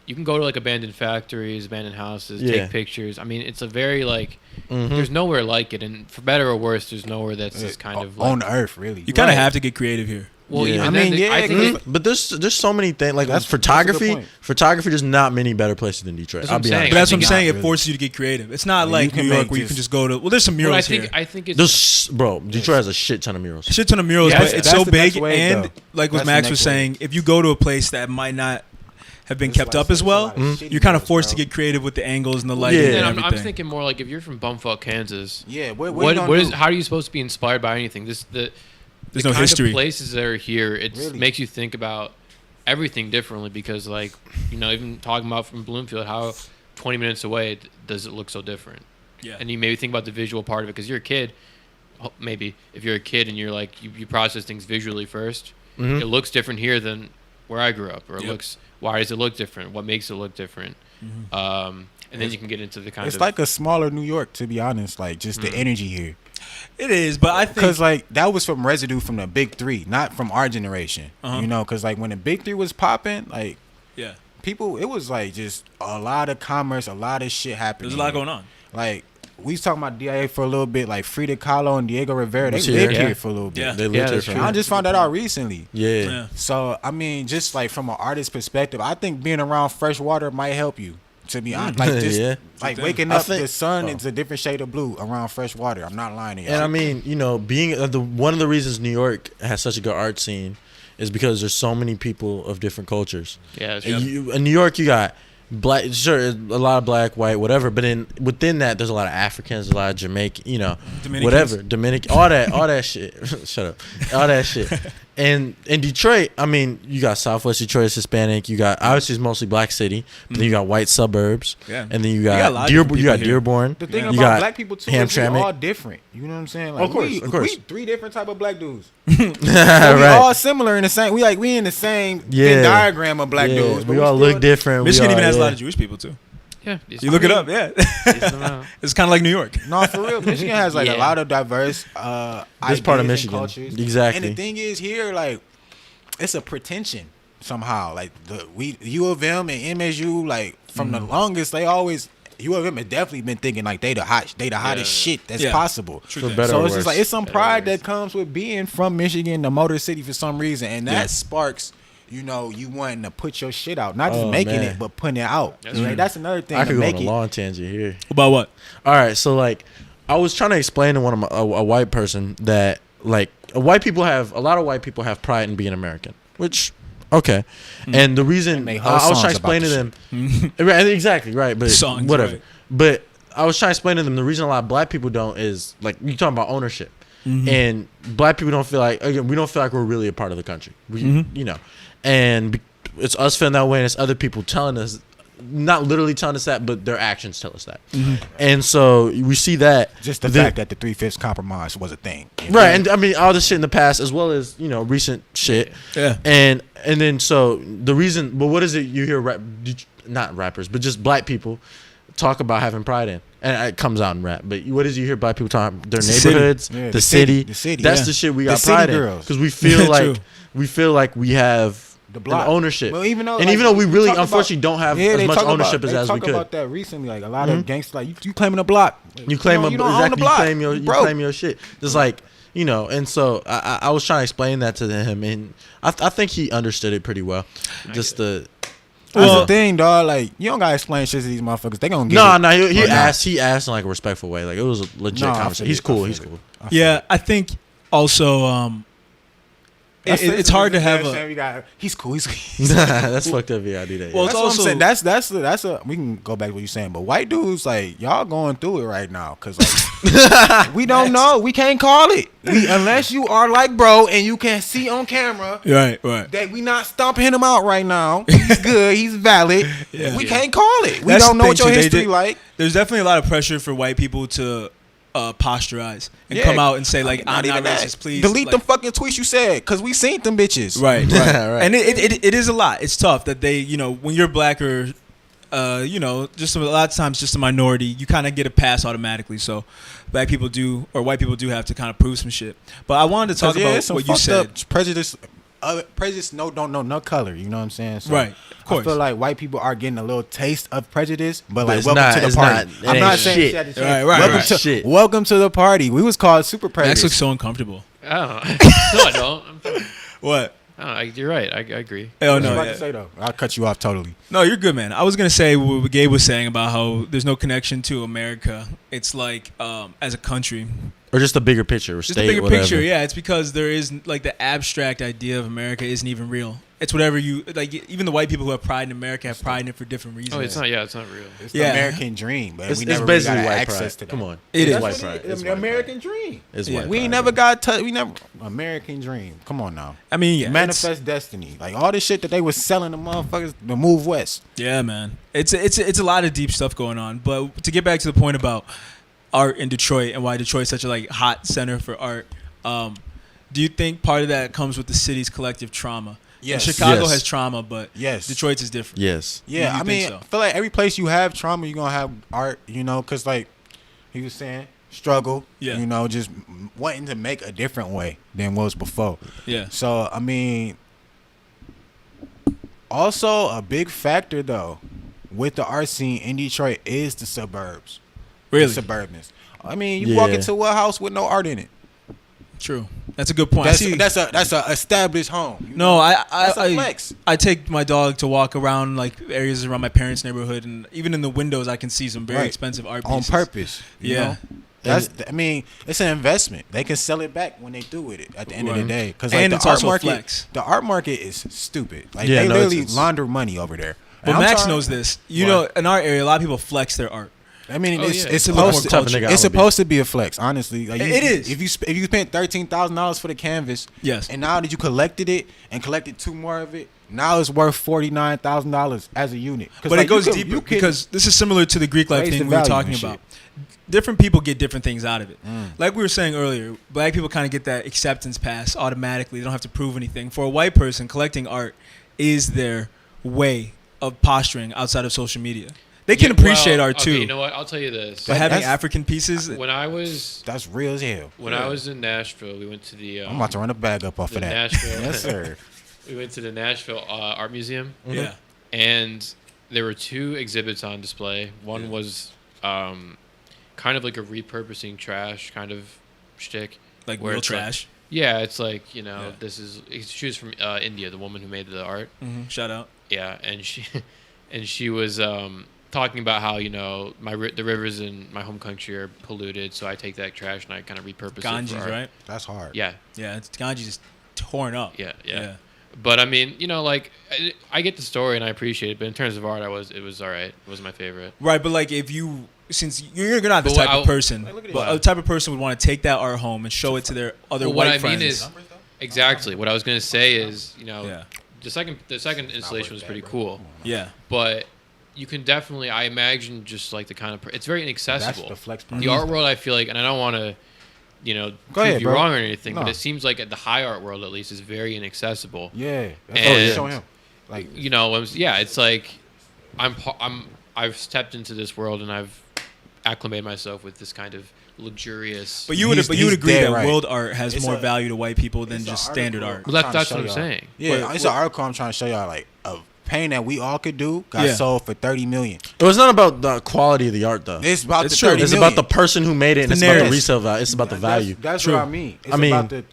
you can go to like abandoned factories, abandoned houses, Yeah. take pictures. I mean, it's a very like there's nowhere like it, and for better or worse, there's nowhere that's just kind of like, on Earth, really. You kind of Right. have to get creative here. well, Yeah. even I then, mean, yeah, I think because- it- But there's so many things like That's a good photography. point. Photography, there's not many better places than Detroit. That's what I'll I'm be saying. honest. But that's what I'm think saying. not It forces you to get creative. It's not Yeah, like you can New York make where you can just- just go to. Well, there's some well, murals here. I think it's Detroit has a shit ton of murals. Shit ton of murals, Yeah, but that's- it's that's so the big, next wave, and though. like what That's the Max was next saying, if you go to a place that might not have been That's kept why I up said as there's a well, lot of shitty you're kind of murals, forced to bro. get creative with the angles and the lighting Yeah. and and everything. I'm thinking more like if you're from Bumfuck, Kansas. Yeah, what What you what gonna is do? how are you supposed to be inspired by anything? The There's the no kind history. of places that are here, it Really? makes you think about everything differently because, like, even talking about from Bloomfield, how 20 minutes away does it look so different? Yeah. And you maybe think about the visual part of it because you're a kid. Maybe if you're a kid and you're like you process things visually 1st, it looks different here than where I grew up, or it Yep. looks. Why does it look different? What makes it look different? And then you can get into the kind It's of like a smaller New York, to be honest. Like just the energy here, It is, but I think because like that was from residue from the big three, not from our generation. Uh-huh. Because like when the big three was popping, like yeah, people, it was like just a lot of commerce, a lot of shit happening. There's a lot going on. Like, we was talking about DIA for a little bit, like Frida Kahlo and Diego Rivera. They Which lived year? here for a little bit. Yeah. They lived Yeah, here that's for true. I just found that out recently. Yeah. So, I mean, just like from an artist perspective, I think being around fresh water might help you. To be honest, like just Yeah. like waking I up, think- the sun is a different shade of blue around fresh water. I'm not lying to you. And I mean, you know, being one of the reasons New York has such a good art scene is because there's so many people of different cultures. Yeah, it's In New York, you got black, sure, a lot of black, white, whatever. But within that, there's a lot of Africans, a lot of Jamaican, you know, Dominicans. whatever, Dominican, all that shit. Shut up, all that shit. And in Detroit, I mean, you got Southwest Detroit is Hispanic. You got obviously it's mostly black city. But then you got white suburbs. Yeah. And then you got a got lot of different You got people here. Dearborn. the thing You about got black people too is we Hamtramck. all different. You know what I'm saying? Like, Of course, we, of course. we 3 different type of black dudes. We all similar in the same. We in the same Venn diagram of black dudes. But We all look different. Michigan we all, even has a yeah. lot of Jewish people too. yeah. You look it up, yeah. It's kind of like New York. No, for real. Michigan has like Yeah. a lot of diverse This part of ideas and Michigan. cultures. Exactly. And the thing is here, like, it's a pretension somehow. Like U of M and MSU, like from the longest, they always U of M has definitely been thinking like they the hottest shit that's Yeah. possible. True For thing. better So or it's just worse. like it's some Better or pride worse. that comes with being from Michigan, the Motor City, for some reason, and that sparks. You know, you wanting to put your shit out, not just Oh, making man. it, but putting it out. That's Like, that's another thing I to could go make on a it. long tangent here. About what? All right, so like, I was trying to explain to one of a white person that like a lot of white people have pride in being American, which okay, and the reason And they I whole was songs trying to explain about to them, right, exactly right, but Songs, whatever, right. but I was trying to explain to them the reason a lot of black people don't is like you talking about ownership, and black people don't feel like again we don't feel like we're really a part of the country, you know, and it's us feeling that way, and it's other people telling us. Not literally telling us that, but their actions tell us that. And so we see that. Just the fact that the 3/5 compromise was a thing. You know? Right, and I mean all the shit in the past as well as, you know, recent shit. Yeah. And then so the reason, but what is it you hear not rappers, but just black people talk about having pride in? And it comes out in rap. But what is it you hear black people talking about? Their The neighborhoods, city. Yeah, the city. the city, That's yeah. the shit we The got city pride in. girls. Because we feel True. like we have The block. ownership. Well, even though we really talk about- unfortunately don't have Yeah, as they much talk ownership about, as we They talk could. about that recently. Like a lot of gangsters, like you claiming a block. You claim you don't own the exactly. block. You Broke. claim your shit. Just like, you know. And so I was trying to explain that to him, and I think he understood it pretty well. Just the That's the thing, dog. Like you don't gotta explain shit to these motherfuckers. They gonna get no. He Or not. asked. He asked in like a respectful way. Like it was a legit No, I conversation. feel He's it. cool. I He's feel cool. Yeah, I think also it's hard to have a. He's cool. That's fucked up. Yeah, I do that. Well, yeah. it's That's what I'm also- saying. That's a. We can go back to what you're saying, but white dudes like y'all going through it right now because like we don't know. We can't call it unless you are like bro and you can see on camera Right. that we not stomping him out right now. He's good. He's valid. Yeah. We can't call it. We That's don't the know what thing, your too. They history did- like. There's definitely a lot of pressure for white people to posturize and Yeah. come out and say like I'm not even that. racist. Please delete like, them fucking tweets you said because we seen them bitches. Right. Right. And it is a lot. It's tough that they, you know, when you're black or, you know, just a lot of times just a minority, you kind of get a pass automatically. So black people do, or white people do have to kind of prove some shit. But I wanted to talk about what you said. Prejudice. Prejudice don't know no color. You know what I'm saying? So Right. Of course. I feel like white people are getting a little taste of prejudice, but But like it's welcome not- to the it's party. not- it I'm ain't not saying shit. she had to say Right, it. right, welcome right. to Shit. welcome to the party. We was called super Max prejudice. looks so uncomfortable. I don't know. No, I don't. I'm fine. What? I don't know. You're right. I agree. Oh What you no. about Yeah. to say though? I'll cut you off totally. No, you're good, man. I was gonna say what Gabe was saying about how there's no connection to America. It's like as a country, Or just a bigger picture, or just state, a bigger whatever. picture. Yeah, it's because there is like the abstract idea of America isn't even real. It's whatever you like. Even the white people who have pride in America have pride in it for different reasons. Oh, it's not. Yeah, it's not real. It's Yeah. the American dream, but It's, we it's never really basically got white access pride. to that. Come on, It it's is. white That's pride. what It's the white American pride. dream. It's Yeah. white We pride. ain't never got we never American dream. Come on now. I mean, yeah, Manifest destiny. Like all this shit that they was selling the motherfuckers to move west. Yeah, man. It's a lot of deep stuff going on. But to get back to the point about art in Detroit and why Detroit's such a like hot center for art, do you think part of that comes with the city's collective trauma? Yes. And Chicago Yes. has trauma, but Yes. Detroit's is different. Yes. Yeah, You I mean, think so? I feel like every place you have trauma, you're gonna have art, you know, because like he was saying, struggle, Yeah. you know, just wanting to make a different way than was before. Yeah. So I mean, Also, a big factor though with the art scene in Detroit is the suburbs. Really? The suburbans. I mean, you walk into a house with no art in it. True. That's a good point. That's a established home. No, That's a flex. I take my dog to walk around like areas around my parents' neighborhood, and even in the windows, I can see some very expensive art pieces on purpose. You know? I mean, it's an investment. They can sell it back when they do with it at the end of the day. Because like, it's also flex. The art market is stupid. Like they literally launder money over there. But Max knows this. You know, in our area, a lot of people flex their art. I mean, it's supposed to be a flex. Honestly, like it is. If you spent $13,000 for the canvas, yes, and now that you collected it and collected 2 more of it, now it's worth $49,000 as a unit. But like, it goes deeper because this is similar to the Greek life thing we were talking about. Different people get different things out of it. Like we were saying earlier, black people kind of get that acceptance pass automatically. They don't have to prove anything. For a white person, collecting art is their way of posturing outside of social media. They can appreciate art too. You know what? I'll tell you this. But having African pieces, that's real as hell. When I was in Nashville, we went to the. I'm about to run a bag up off of that. Nashville, yes, sir. We went to the Nashville Art Museum. Yeah, and there were 2 exhibits on display. One was kind of like a repurposing trash kind of shtick, like real trash. It's like this is she was from India, the woman who made the art. Shout out. Yeah, and she was talking about how the rivers in my home country are polluted, so I take that trash and I kind of repurpose it for art. Ganges, right? That's hard. Yeah, it's Ganges is torn up. Yeah. But I mean, like I get the story and I appreciate it, but in terms of art, it was all right. It wasn't my favorite. Right, but like since you're not the type of person, but a type of person would want to take that art home and show it to their other white friends. What I mean is exactly what I was gonna say is the second installation was pretty cool. Yeah, but you can definitely, I imagine, just like the kind of it's very inaccessible. That's the flex part. The art world, I feel like, and I don't want to, prove you wrong or anything, but it seems like the high art world, at least, is very inaccessible. Yeah, show him. Like it's like I've stepped into this world and I've acclimated myself with this kind of luxurious. But you would agree that world art has more value to white people than just standard art. Well, that's what I'm saying. Yeah, it's an article I'm trying to show y'all, like a painting that we all could do got sold for $30 million. It was not about the quality of the art though. It's about it's the $30 million. It's about the person who made it, and it's about the resale value. It's about the value. That's what I mean. It's about the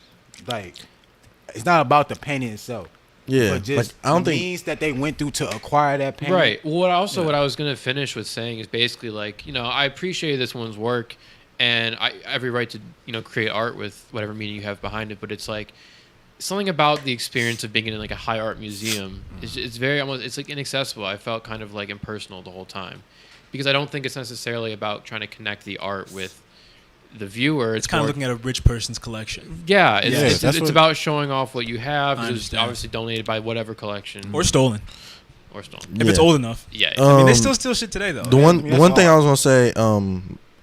it's not about the painting itself. Yeah, but just I don't the think means that they went through to acquire that painting. Right. Well, what I was gonna finish with saying is basically like I appreciate this one's work, and I every right to create art with whatever meaning you have behind it. But it's like something about the experience of being in like a high art museum. It's very it's like inaccessible. I felt kind of like impersonal the whole time because I don't think it's necessarily about trying to connect the art with the viewer. It's kind of looking at a rich person's collection. Yeah, it's about showing off what you have. It's obviously donated by whatever collection or stolen. If it's old enough. Yeah. I mean, they still steal shit today though. The one thing I was gonna say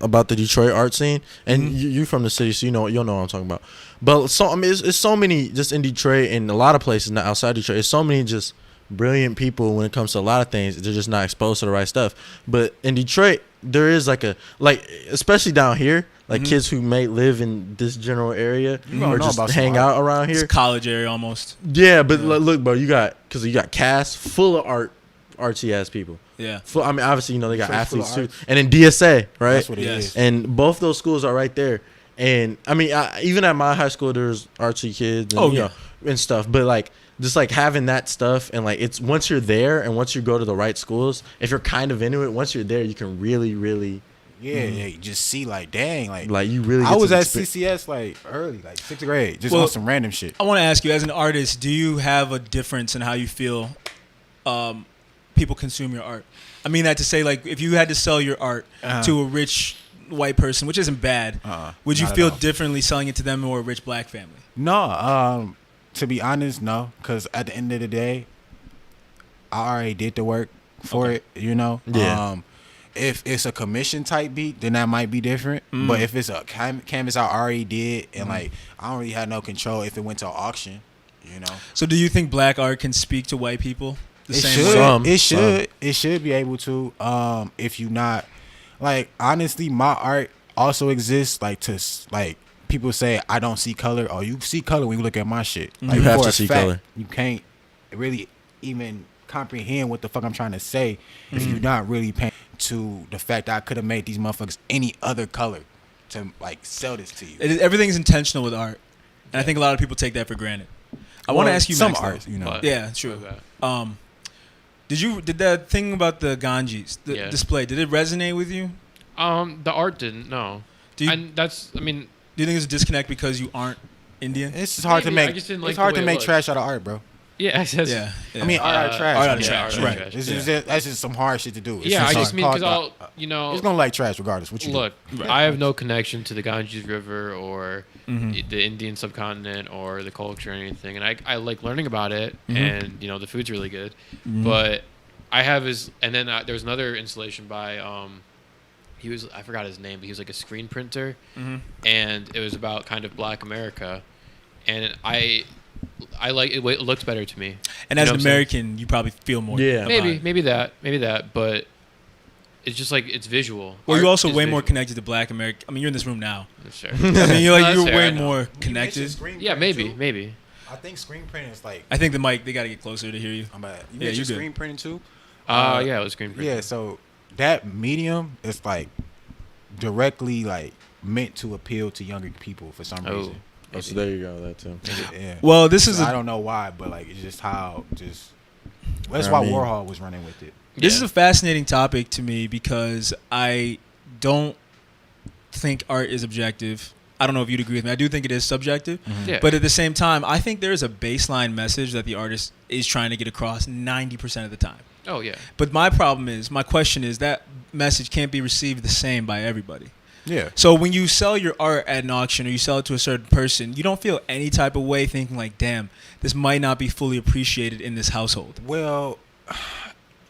about the Detroit art scene, and you from the city, so you'll know what I'm talking about. But it's so many just in Detroit and a lot of places not outside Detroit. It's so many just brilliant people when it comes to a lot of things. They're just not exposed to the right stuff. But in Detroit, there is especially down here, kids who may live in this general area or just hang out around here. It's a college area almost. Yeah, but look, bro, you got cast full of artsy ass people. Yeah. I mean, obviously, they got athletes too, and then DSA, right? That's what it is. And both those schools are right there. And I mean, even at my high school, there's artsy kids, and, and stuff. But just having that stuff, and it's once you're there, and once you go to the right schools, if you're kind of into it, once you're there, you can really, really. Yeah, you just see dang, you really. I was at CCS early, 6th grade, just on some random shit. I want to ask you, as an artist, do you have a difference in how you feel people consume your art? I mean that to say, if you had to sell your art to a rich white person, which isn't bad, would you feel differently selling it to them or a rich black family? No, to be honest, no, because at the end of the day, I already did the work for it. Yeah. If it's a commission type beat, then that might be different. But if it's a canvas I already did, and I don't really have no control if it went to an auction, So do you think black art can speak to white people the same way? It should be able to. If you not honestly, my art also exists to people say I don't see color. Oh, you see color when you look at my shit. You have to see color. You can't really even comprehend what the fuck I'm trying to say if you're not really paying to the fact that I could have made these motherfuckers any other color to like sell this to you. Everything's intentional with art, and I think a lot of people take that for granted. I want to ask you, some Max, art, you know. But- Yeah, true. Okay. Did that thing about the Ganges, the display, did it resonate with you? The art didn't. No. Do you And that's. I mean, do you think it's a disconnect because you aren't Indian? It's just hard Maybe, to I make. just didn't It's like hard the to way it make looked. trash out of art, bro. yeah. It's just, Yeah. I mean, art out of trash. art out of Yeah, trash, right. right. It's Yeah. just, that's just some hard shit to do. It's Yeah, just I just hard. mean because Called- I'll, it's gonna like trash regardless. What you look, do. I have no connection to the Ganges River or the Indian subcontinent or the culture or anything, and I like learning about it, and the food's really good, but I have and then there was another installation by I forgot his name, but he was like a screen printer, and it was about kind of Black America, and I like it. It looks better to me. And You as know an what I'm saying? American, you probably feel more. Yeah. about it. Maybe that, but it's just like it's visual. Well, you're Art also is way more visual. connected to Black America. I mean, you're in this room now. Sure. I mean, No, you're that's fair, way I know. more connected. Yeah, maybe. I think screen printing is like. I think the mic, they got to get closer to hear you. I'm bad. You Yeah, mentioned you good. screen printing too. Yeah, it was screen printing. Yeah, so that medium is like directly like meant to appeal to younger people for some Oh. reason. Oh, so there you go. That too. Yeah. Well, this is I don't know why, but like it's just how just. That's I why mean- Warhol was running with it. This Yeah. is a fascinating topic to me because I don't think art is objective. I don't know if you'd agree with me. I do think it is subjective. Yeah. But at the same time, I think there is a baseline message that the artist is trying to get across 90% of the time. Oh yeah. But my question is that message can't be received the same by everybody. Yeah. So when you sell your art at an auction or you sell it to a certain person, you don't feel any type of way thinking like, damn, this might not be fully appreciated in this household. Well,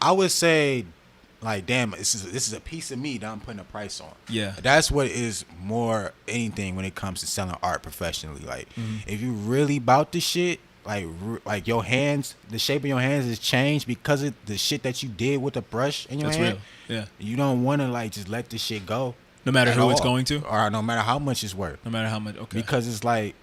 I would say, like, damn, this is a piece of me that I'm putting a price on. Yeah. That's what is more anything when it comes to selling art professionally. Like, if you really about the shit, like your hands, the shape of your hands has changed because of the shit that you did with the brush in your That's hand. real. Yeah. You don't want to like just let this shit go. No matter at who it's all. going to? or no matter how much it's worth. No matter how much. Okay. Because it's like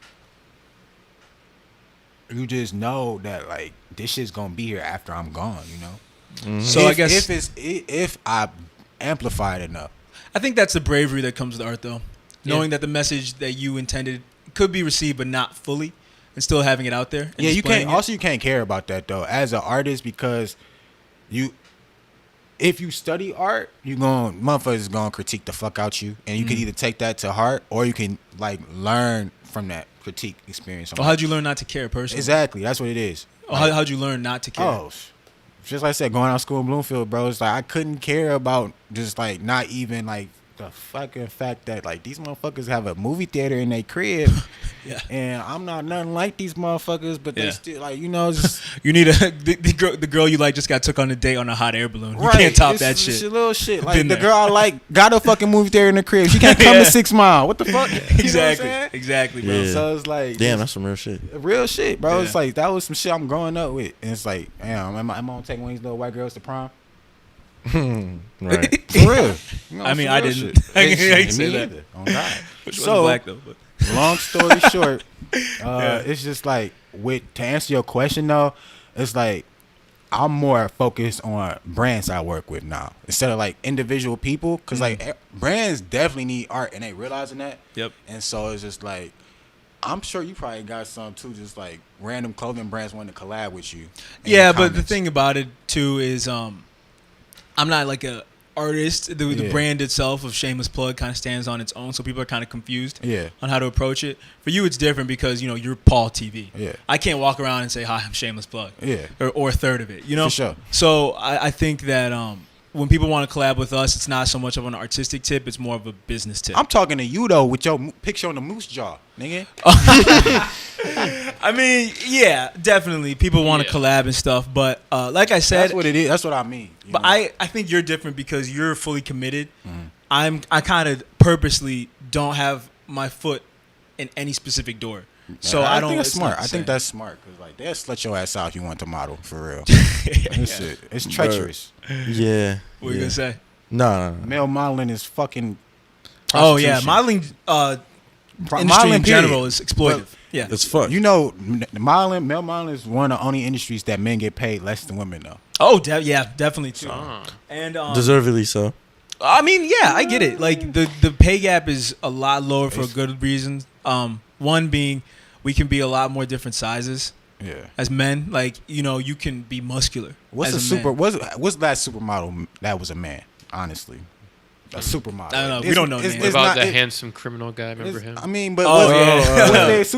you just know that like this shit's gonna be here after I'm gone. You know. So I guess if I amplify it enough. I think that's the bravery that comes with art, though. Knowing that the message that you intended could be received, but not fully, and still having it out there. And Yeah, you displaying can't. it. Also, you can't care about that though, as an artist, because if you study art, motherfuckers gonna critique the fuck out you, and you can either take that to heart or you can like learn from that critique experience. Well, how'd you learn not to care personally? Exactly, that's what it is. How'd you learn not to care? Oh, just like I said, going out of school in Bloomfield, bro, it's like I couldn't care about just like not even like the fucking fact that like these motherfuckers have a movie theater in their crib. Yeah. And I'm not nothing like these motherfuckers, but they Yeah. still like, you know, just You need the girl you like just got took on a date on a hot air balloon. You right. can't top It's that just shit. little shit. Like Been the there. girl I like got a fucking movie theater in the crib. She can't come Yeah. to 6 Mile. What the fuck? You know what I'm Exactly. saying? Exactly, bro. Yeah. So it's like Damn, that's some real shit. real shit, bro. Yeah. It's like that was some shit I'm growing up with. And it's like, damn, am I gonna take one of these little white girls to prom? Right. For real. You know, I mean, some I real didn't. shit. I can't Me say that. either. Oh God. Which So, wasn't black though, but long story short, it's just like to answer your question though, it's like I'm more focused on brands I work with now instead of like individual people, because like brands definitely need art and they realizing that. Yep. And so it's just like I'm sure you probably got some too, just like random clothing brands wanting to collab with you. in yeah, the but the comments. thing about it too is I'm not like a artist. The Yeah. brand itself of Shameless Plug kind of stands on its own, so people are kind of confused Yeah. on how to approach it. For you, it's different because you're Paul TV. Yeah. I can't walk around and say hi, I'm Shameless Plug. Yeah. Or a third of it. You know. For sure. So I think that when people want to collab with us, it's not so much of an artistic tip; it's more of a business tip. I'm talking to you though with your picture on the moose jaw, nigga. I mean, yeah, definitely. People want to Yeah. collab and stuff, but like I said, That's what it is. That's what I mean. you but know? I think you're different because you're fully committed. I kind of purposely don't have my foot in any specific door. So I don't. think that's it's smart. not the I same. think that's smart because like they'll slut your ass out if you want to model for real. This shit, it's treacherous. Yeah. What are you yeah. gonna say? No. Male modeling is fucking. Oh yeah, prostitution. modeling industry Modeling, in general period. is exploitive. Yeah. It's fucked. You know, male modeling is one of the only industries that men get paid less than women though. Oh, definitely too. And Deservedly so. I mean, yeah, I get it. Like the pay gap is a lot lower for good reasons. One being we can be a lot more different sizes. Yeah. As men, like, you know, you can be muscular. What's as a man. what's that supermodel that was a man? Honestly, a supermodel. I don't know. We don't know names. What about the handsome criminal guy? Remember him? I mean, but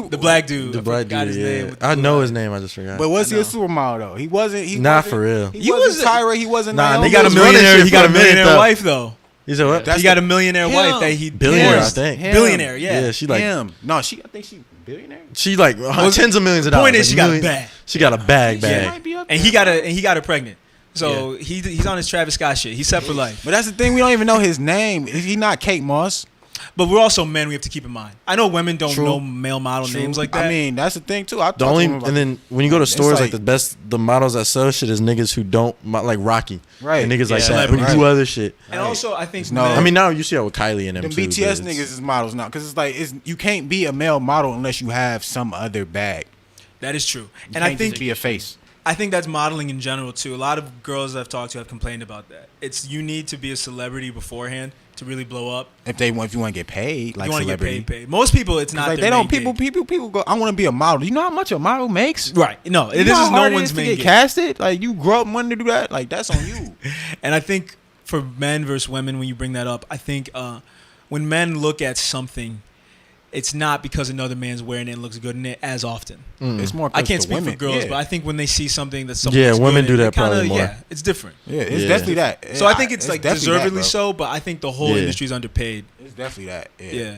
the black dude. The black got dude. his name. I know his name. I just forgot. But was he a supermodel though? He wasn't. He Not wasn't, for real. He wasn't Tyra. He wasn't. Nah, Naomi. He got a was running millionaire. shit He got for a a minute, millionaire though. wife though. He said what? That's He got a millionaire wife that he Billionaire, divorced. I think. Billionaire, yeah. Yeah, she like him. No, I think she billionaire. she like tens of millions of dollars. Point is, like she got a million- bag. She got a bag. Yeah. might be up And there. he got her pregnant. So he's on his Travis Scott shit. He's set for life. But that's the thing. We don't even know his name. Is he not Kate Moss? But we're also men. We have to keep in mind. I know women don't True. know male model True. names like that. I mean, that's the thing too. I The only talked to him and then when you go to It's stores, like- the models that sell shit is niggas who don't like Rocky, Right. And niggas like Yeah. that who Right. do other shit. and also, I think No. men, I mean, now you see that with Kylie and them them too. BTS but niggas it's- is models now because it's like you can't be a male model unless you have some other bag. that is true. You And I can't think just be a face. I think that's modeling in general too. A lot of girls I've talked to have complained about that. It's you need to be a celebrity beforehand to really blow up. If you want to get paid, like You want to get celebrity. paid. Most people, it's not. Like their they don't. main People gig. go. I want to be a model. You know how much a model makes? Right? No, You this know how is no hard it one's to main get gig. casted. Like you grow up wanting to do that. Like that's on you. And I think for men versus women, when you bring that up, I think when men look at something, it's not because another man's wearing it and looks good in it as often. It's more. I can't to speak women. for girls, Yeah. but I think when they see something that someone Yeah, looks women good do in, that it kinda, probably more. Yeah, it's different. Yeah, it's Yeah. definitely that. So I think it's like definitely that, deservedly bro. so, but I think the whole Yeah. industry is underpaid. It's definitely that. Yeah.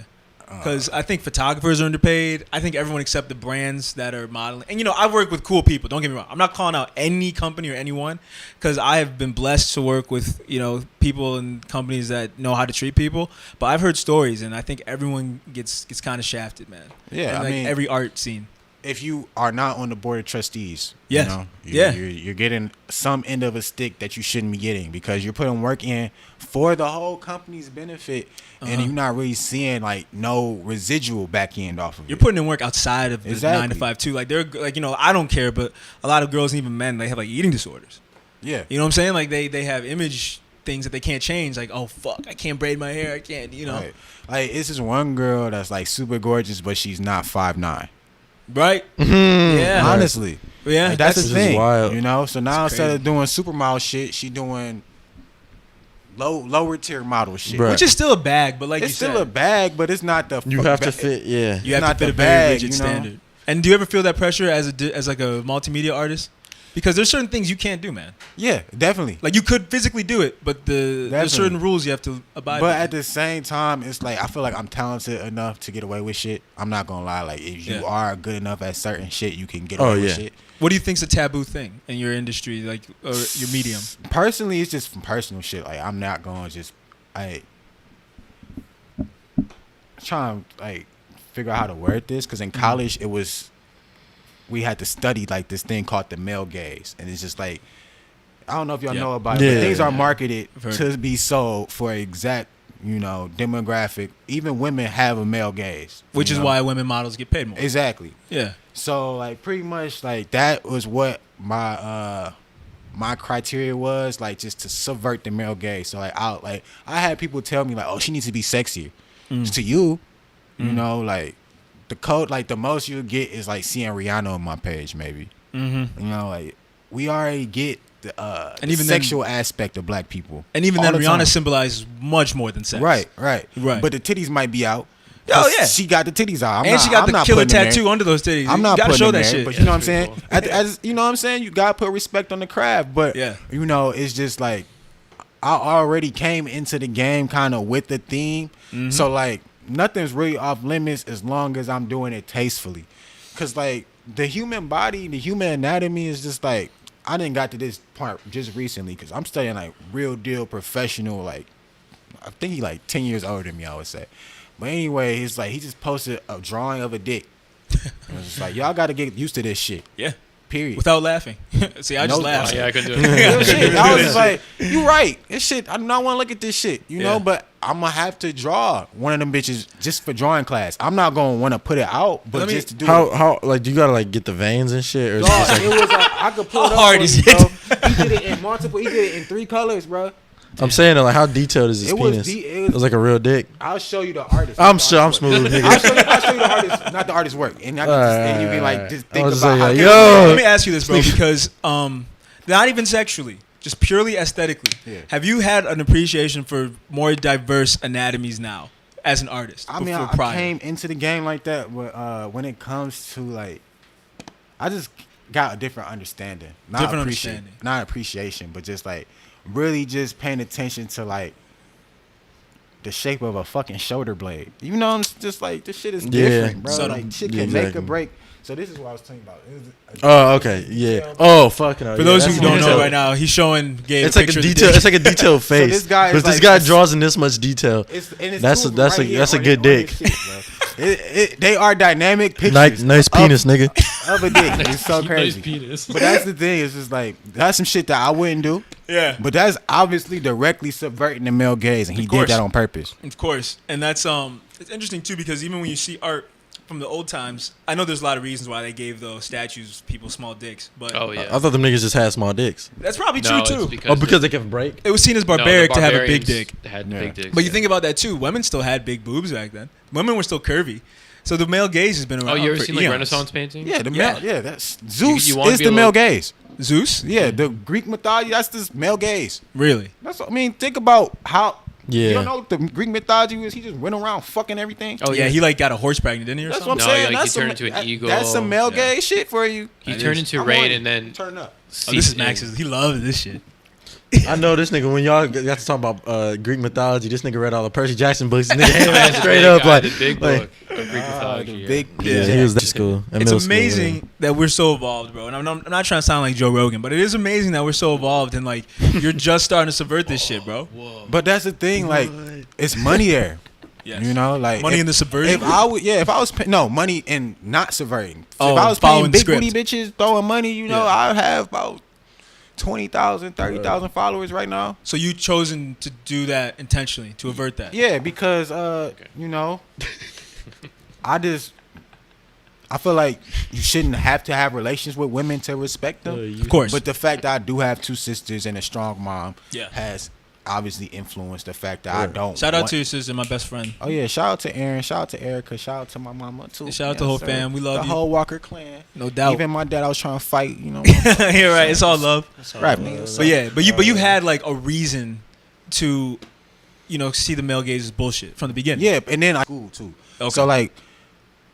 Because I think photographers are underpaid. I think everyone except the brands that are modeling. And, you know, I work with cool people. Don't get me wrong. I'm not calling out any company or anyone because I have been blessed to work with, you know, people and companies that know how to treat people. But I've heard stories, and I think everyone gets kind of shafted, man. Yeah, And, I like, mean, every art scene. if you are not on the board of trustees, Yes. you know, Yeah. you're getting some end of a stick that you shouldn't be getting because you're putting work in for the whole company's benefit, and you're not really seeing like no residual back end off of You're it. putting in work outside of the Exactly. 9 to 5 too. Like they're like, you know, I don't care, but a lot of girls and even men, they have like eating disorders. Yeah, You know what I'm saying? Like they have image things that they can't change. Like, oh fuck, I can't braid my hair. I can't, you know. right. Like it's this one girl that's like super gorgeous, but she's not 5'9". Right? Mm-hmm. Yeah. Honestly, Yeah. like, that's the just thing. wild. You know, so now It's instead crazy. of doing supermodel shit, she doing lower tier model shit. Right. Which is still a bag, but like It's you still said, a bag, but it's not the. You have to fit. Yeah. you have not to fit the a very bag, rigid you know? standard. And do you ever feel that pressure as like a multimedia artist? Because there's certain things you can't do, man. Yeah, definitely. Like you could physically do it, but there's Definitely. certain rules you have to abide by. But at the same time, it's like I feel like I'm talented enough to get away with shit. I'm not gonna lie. Like if you Yeah. are good enough at certain shit, you can get Oh, away with yeah. shit. What do you think's a taboo thing in your industry, like or your medium? Personally, it's just from personal shit. Like I'm not gonna just trying to like figure out how to word this because in college we had to study like this thing called the male gaze, and it's just like I don't know if y'all Yeah. know about it, Yeah. but things are marketed I've heard. to be sold for exact, you know, demographic. Even women have a male gaze, Which you is know? why women models get paid more. Exactly. Yeah. So like pretty much like that was what my criteria was, like just to subvert the male gaze. So I had people tell me like, oh, she needs to be sexier. To you, you know, like the code, like the most you'll get is like seeing Rihanna on my page, maybe. Mm-hmm. You know, like we already get the And even then- sexual aspect of black people. And even all then, the Rihanna time. symbolizes much more than sex. Right. Right. But the titties might be out. Oh, yeah. She got the titties out. And she got I'm the not killer putting them there. tattoo under those titties. I'm You not gotta putting show them that there, shit. but you know what I'm That's saying? pretty As you know what I'm saying? You gotta put respect on the craft. But Yeah. you know, it's just like I already came into the game kind of with the theme. Mm-hmm. So like nothing's really off limits as long as I'm doing it tastefully. Cause like the human body, the human anatomy is just like I didn't got to this part just recently because I'm studying like real deal professional, like I think he like 10 years older than me, I would say. But anyway, it's like he just posted a drawing of a dick. And it's just like y'all got to get used to this shit. Yeah. Period. Without laughing. See, I just No- laughed. Oh, yeah, I couldn't do Real it. shit. I was just like, you right. This shit. I do not want to look at this shit. You know. Yeah. But I'm gonna have to draw one of them bitches just for drawing class. I'm not gonna want to put it out, but just to do it. How like do you gotta like get the veins and shit? Or is it Dog, just, like, it was I could pull it up. How hard for is you, it? bro. He did it in multiple. He did it in 3 colors, bro. I'm saying like how detailed is his penis? It was like a real dick. I'll show you the artist. I'm sure I'm smooth. Nigga. I'll show you the artist, not the artist's work, and I can and you can like just think was about like, how. yo. Let me ask you this, bro, because not even sexually, just purely aesthetically. Yeah. Have you had an appreciation for more diverse anatomies now as an artist? I mean, I came into the game like that, but when it comes to like, I just got a different understanding. Not appreciation, but just like really just paying attention to like the shape of a fucking shoulder blade. You know, it's just like this shit is different, bro. Subtle. Like shit can make or break. So this is what I was talking about. Oh, okay, yeah. Oh, fucking. For those who don't know right now, he's showing Gabe It's like a detail. It's like a detailed face. this guy is but this like- guy draws in this much detail. That's a good dick. They are dynamic pictures. Nice penis, nigga. Of a dick. It's so Nice crazy. penis. But that's the thing. It's just like that's some shit that I wouldn't do. Yeah. But that's obviously directly subverting the male gaze, and he Of course. did that on purpose. Of course, and that's it's interesting too because even when you see art from the old times, I know there's a lot of reasons why they gave those statues people small dicks, but Oh yeah. I thought them niggas just had small dicks. that's probably No, true it's too. Because they can break. It was seen as No, the barbaric to have a big barbarians dick. Had Yeah. big dicks. But you yeah. think about that too. Women still had big boobs back then. Women were still curvy, so the male gaze has been around. Oh, you ever for seen like eons. Renaissance paintings? Yeah, the Yeah. male. Yeah, that's Zeus you wanna is be the a male little- gaze. Zeus? Yeah, the Greek mythology. That's the male gaze. Really? That's what, I mean. Think about how. Yeah. You don't know what the Greek mythology was? He just went around fucking everything. Oh yeah, he like got a horse pregnant, didn't he? Or That's something? what I'm No, saying. like, he That's turned some, into an eagle. That's some male Yeah. gaze shit for you. He That turned is- into I'm rain on it. and then Turn up. Oh, this is Max's. He loves this shit. I know this nigga. When y'all got to talk about Greek mythology, this nigga read all the Percy Jackson books. This nigga man, straight up like the big like- book of Greek mythology. The yeah. big. Yeah. he was that school. in It's middle school, amazing that we're so evolved, bro. And I'm not trying to sound like Joe Rogan, but it is amazing that we're so evolved and like you're just starting to subvert this shit, bro. But that's the thing. Like, it's money there. Yes. You know, like Money if, in the subversion. If I would, if I was no money in not subverting. Oh, if I was following paying the big booty script. bitches throwing money, you know, Yeah. I'd have about 20,000, 30,000 followers right now. So you chosen to do that intentionally to avert that. Yeah, because you know, I feel like you shouldn't have to have relations with women to respect them. Of course. But the fact that I do have 2 sisters and a strong mom Yeah. has obviously influenced the fact that I don't. Shout out want- to your sister, my best friend. Oh yeah, shout out to Aaron, shout out to Erica, shout out to my mama too. Shout out You to know whole what I'm saying? fam. We love the you. whole Walker clan. No doubt. Even my dad, I was trying to fight. You know, You're right. It's all love. rap niggas. But yeah, but you had like a reason to, you know, see the male gaze as bullshit from the beginning. Yeah, and then I school too. Okay. So like,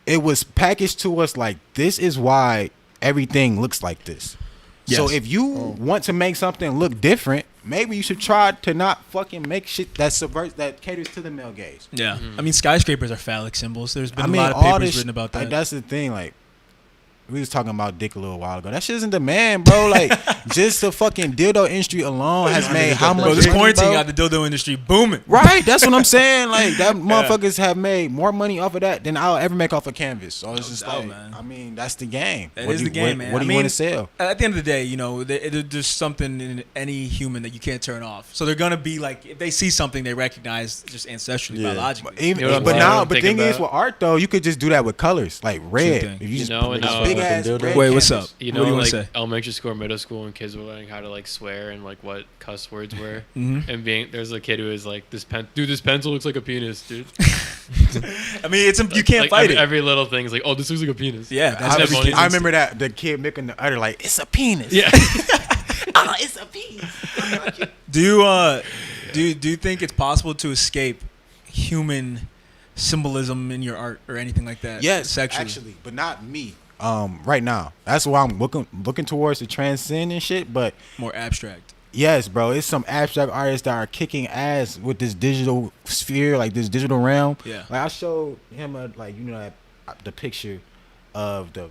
it was packaged to us like this is why everything looks like this. So Yes. if you want to make something look different, maybe you should try to not fucking make shit that subverts, that caters to the male gaze. Yeah. I mean, skyscrapers are phallic symbols. There's been I mean, a lot of all papers this, written about that. Like, that's the thing. Like, we was talking about dick a little while ago. That shit isn't demand, bro. Like, just the fucking dildo industry alone has made how much Bro, this money, quarantine bro? got the dildo industry booming. Right, that's what I'm saying. Like that motherfuckers have made more money off of that than I'll ever make off of canvas. So it's just doubt, like, man. I mean, that's the game. That What is do the you- game, what, man. What do I you mean, want to sell? At the end of the day, you know, there's something in any human that you can't turn off. So they're gonna be like, if they see something they recognize just ancestrally, biologically. Even, You know what but I'm now, saying? but Thinking thing is, about- with art though, you could just do that with colors, like red. thing. If you just know, put and, this big ass dildo. red Wait, what's up? canvas. You What know, do you wanna like say? elementary school or middle school when kids were learning how to like swear and like what cuss words were, Mhm. and there's a kid who was like, this pencil looks like a penis, dude. I mean, you can't Like, fight every little thing is like, oh, this looks like a penis. Yeah, that's I- funny. I remember that the kid making the utter like it's a penis. Yeah. Oh, it's a penis. Do you do you think it's possible to escape human symbolism in your art or anything like that? Yes, sexually. actually, but not me. Right now, that's why I'm looking towards the transcend and shit. But More abstract. yes, bro, it's some abstract artists that are kicking ass with this digital sphere, like this digital realm. Yeah. Like I showed him the picture of the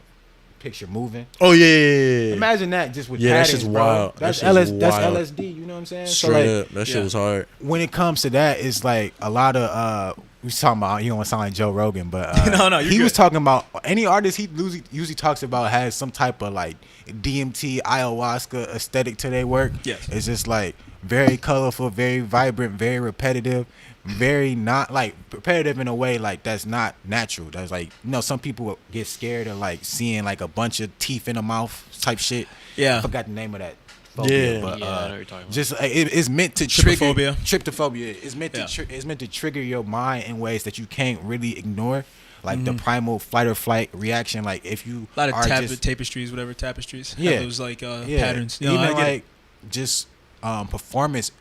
picture moving. Oh yeah. Imagine that just with Yeah, that patterns, shit's bro. wild. That's That shit's that's wild. LSD. You know what I'm saying? Straight up, that shit yeah. was hard. When it comes to that, it's like a lot of we was talking about. You don't want to sound like Joe Rogan, but No, you're he good. was talking about any artist he usually talks about has some type of like DMT, ayahuasca aesthetic to their work. Yes. It's just like very colorful, very vibrant, very repetitive, very not like repetitive in a way like that's not natural. That's like, you know, some people get scared of like seeing like a bunch of teeth in a mouth type shit. Yeah. I forgot the name of that phobia, Yeah. but Yeah, I know what you're talking about. just it's meant to Trypophobia. Trypophobia. It's meant Yeah. to it's meant to trigger your mind in ways that you can't really ignore, like the primal fight or flight reaction. Like if you A lot of are just, tapestries, whatever tapestries. Yeah. Have those like patterns. You know, even I get it. like just performance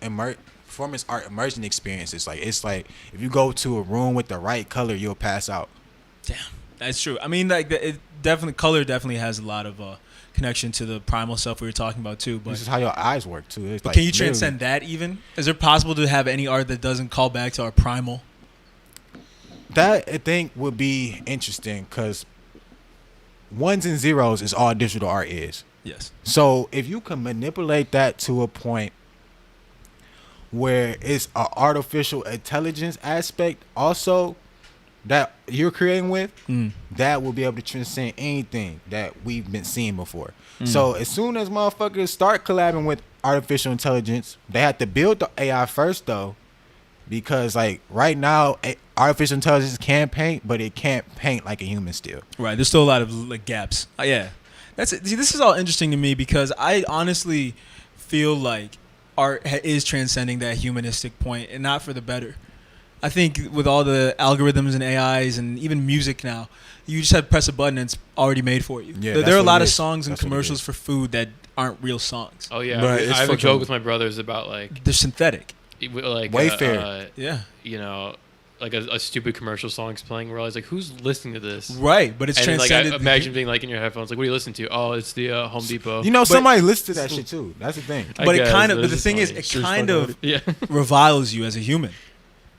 art immersion experiences. Like it's like if you go to a room with the right color, you'll pass out. Damn, that's true. I mean, like color definitely has a lot of connection to the primal stuff we were talking about too. But This is how your eyes work too. It's but like can you literally- transcend that even? Is it possible to have any art that doesn't call back to our primal? That I think would be interesting because ones and zeros is all digital art is. Yes. So if you can manipulate that to a point where it's an artificial intelligence aspect also that you're creating with, that will be able to transcend anything that we've been seeing before. So as soon as motherfuckers start collabing with artificial intelligence, they have to build the AI first though, because like right now artificial intelligence can paint, but it can't paint like a human still. Right. There's still a lot of like gaps. Yeah. See, this is all interesting to me because I honestly feel like art is transcending that humanistic point, and not for the better. I think with all the algorithms and AIs and even music now, you just have to press a button and it's already made for you. Yeah, there that's are a what lot it of is. songs and That's what it commercials is. for food that aren't real songs. Oh yeah, But I it's have a fucking- joke with my brothers about like They're synthetic. like Wayfair. Yeah. you know, like a stupid commercial song's playing. We're always like, who's listening to this? Right, but it's And then, like, I transcended. imagine being like in your headphones, like, what are you listening to? Oh, it's the Home Depot. You know, somebody listed that shit too. That's the thing. I but it guess, kind of. but But the it's thing is, funny. it kind of yeah. reviles you as a human.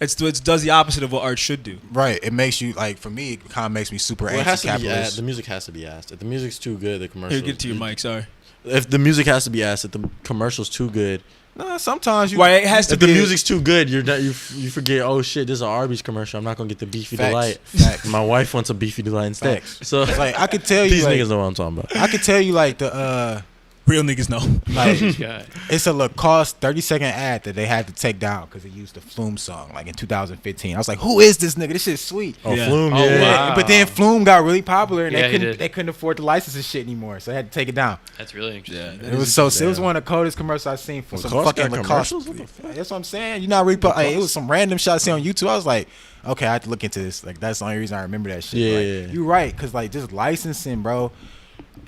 It does the opposite of what art should do. Right. It makes you like for me. It kind of makes me super Well, it has to be anti-capitalist. the music has to be asked. If the music's too good, the commercial. Here, get to your mic. Sorry. If the music has to be asked, if the commercial's too good, Nah, sometimes you. Right, it has to if be. the music's too good, you're not, you forget. Oh shit, this is an Arby's commercial. I'm not gonna get the beefy Facts. delight. Facts. My wife wants a beefy delight instead. Facts. So It's like I could tell you. these Like, niggas know what I'm talking about. I could tell you like the Real niggas know. like guy. it's a Lacoste 30-second ad that they had to take down because it used the Flume song like in 2015. I was like, who is this nigga? This shit's sweet. Oh, Yeah. Flume, Oh, yeah. wow. But then Flume got really popular and Yeah, he did. they couldn't afford to license this shit anymore, so they had to take it down. That's really interesting. It was it was one of the coldest commercials I've seen for some Lacoste fucking got Lacoste. commercials? What the fuck? That's what I'm saying. You're not really. It was some random shit I see on YouTube. I was like, okay, I have to look into this. Like that's the only reason I remember that shit. Yeah. Like, you're right, cause like just licensing, bro.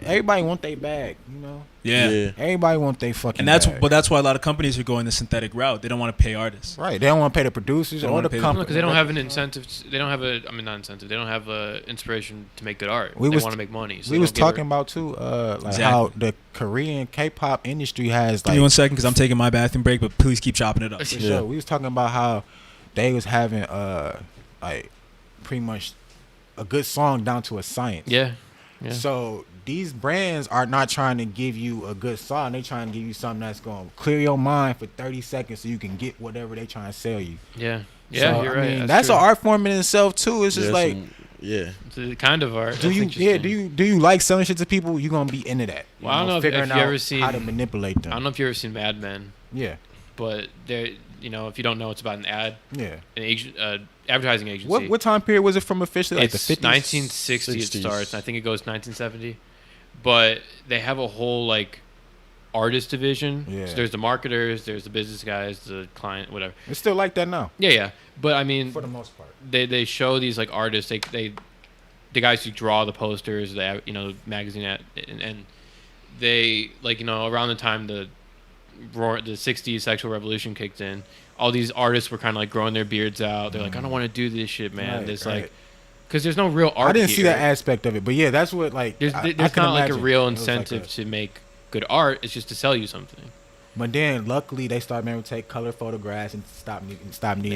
Everybody want their bag, you know. Yeah. Everybody want their fucking. And that's bag. that's why a lot of companies are going the synthetic route. They don't want to pay artists. Right. They don't want to pay the producers They don't or wanna the pay the- company Because they don't have an incentive. They don't have a. I mean, not incentive. They don't have a inspiration to make good art. We they was- want to make money. So We they was don't give talking about too, like Exactly. how the Korean K-pop industry has Give like me 1 second because I'm taking my bathroom break, but please keep chopping it up. for Yeah. sure. We was talking about how they was having like pretty much a good song down to a science. Yeah. Yeah. So these brands are not trying to give you a good song. They trying to give you something that's going to clear your mind for 30 seconds so you can get whatever they trying to sell you. Yeah. Yeah. So, You're I right. mean, that's true. an art form in itself too. It's just Yeah, like, yeah. It's a kind of art. do That's you interesting. do you like selling shit to people? You gonna be into that? You Well, I don't know if figuring you out ever seen- how to manipulate them. I don't know if you've ever seen Mad Men, Yeah, but there, you know, if you don't know, it's about an yeah. advertising agency. What time period was it from officially? Like It's the 50s? 1960 it 60s. starts. And I think it goes 1970. But they have a whole like artist division. Yeah. So there's the marketers, there's the business guys, the client, whatever. It's still like that now, Yeah, yeah. But I mean, for the most part. they show these like artists. They the guys who draw the posters, the magazine and they like around the time the 60s sexual revolution kicked in, all these artists were kind of like growing their beards out. They're like, I don't want to do this shit, man. Right, There's right. like, because there's no real art. I didn't see here. that aspect of it, but yeah, that's what like. There's I there's can not like a imagine. real It was like incentive a- to make good art. It's just to sell you something. But then, luckily, they started able to take color photographs and stop needing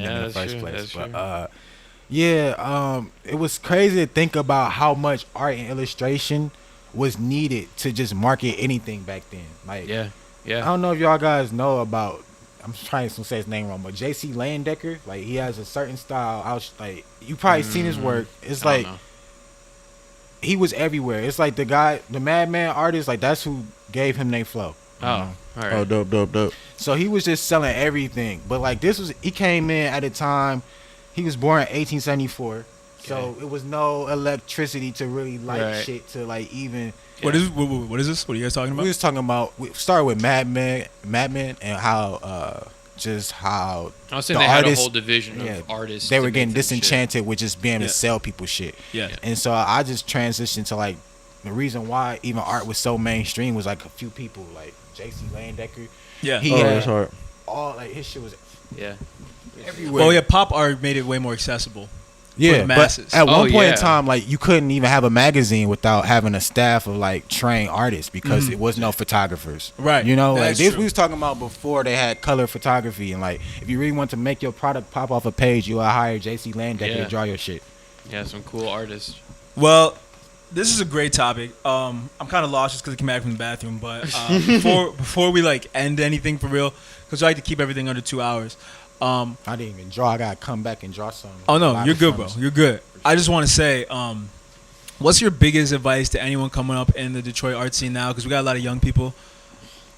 Yeah, them in the that's first true, place. that's But true. it was crazy to think about how much art and illustration was needed to just market anything back then. Like, Yeah, I yeah. don't know if y'all guys know about. I'm trying to say his name wrong, but J.C. Landecker, like he has a certain style. Like you probably seen his work. It's I don't like know. he was everywhere. It's like the Madman artist. Like that's who gave him their flow. Oh, all right. Oh, dope. So he was just selling everything. But like he came in at a time, he was born in 1874. So it was no electricity to really light shit to like even. What is this? What are you guys talking about? We was talking about. We started with Mad Men, and how just how I was saying they had a whole division of artists. They were getting disenchanted with just being able to sell people shit. Yeah. And so I just transitioned to like the reason why even art was so mainstream was like a few people like J.C. Landecker. Yeah. He that's hard. all like his shit was everywhere. Oh yeah, pop art made it way more accessible. Yeah, for the masses. but at one point in time, like you couldn't even have a magazine without having a staff of like trained artists because it was no photographers. Right. You know, That's like this true. we was talking about before they had color photography, and like if you really want to make your product pop off a page, you will hire J.C. Landecker to draw your shit. Yeah, some cool artists. Well, this is a great topic. I'm kind of lost just because I came back from the bathroom, but before we like end anything for real, because I like to keep everything under 2 hours. I didn't even draw. I gotta come back and draw some. Oh no, you're good, bro. You're good. I just want to say, what's your biggest advice to anyone coming up in the Detroit art scene now? Because we got a lot of young people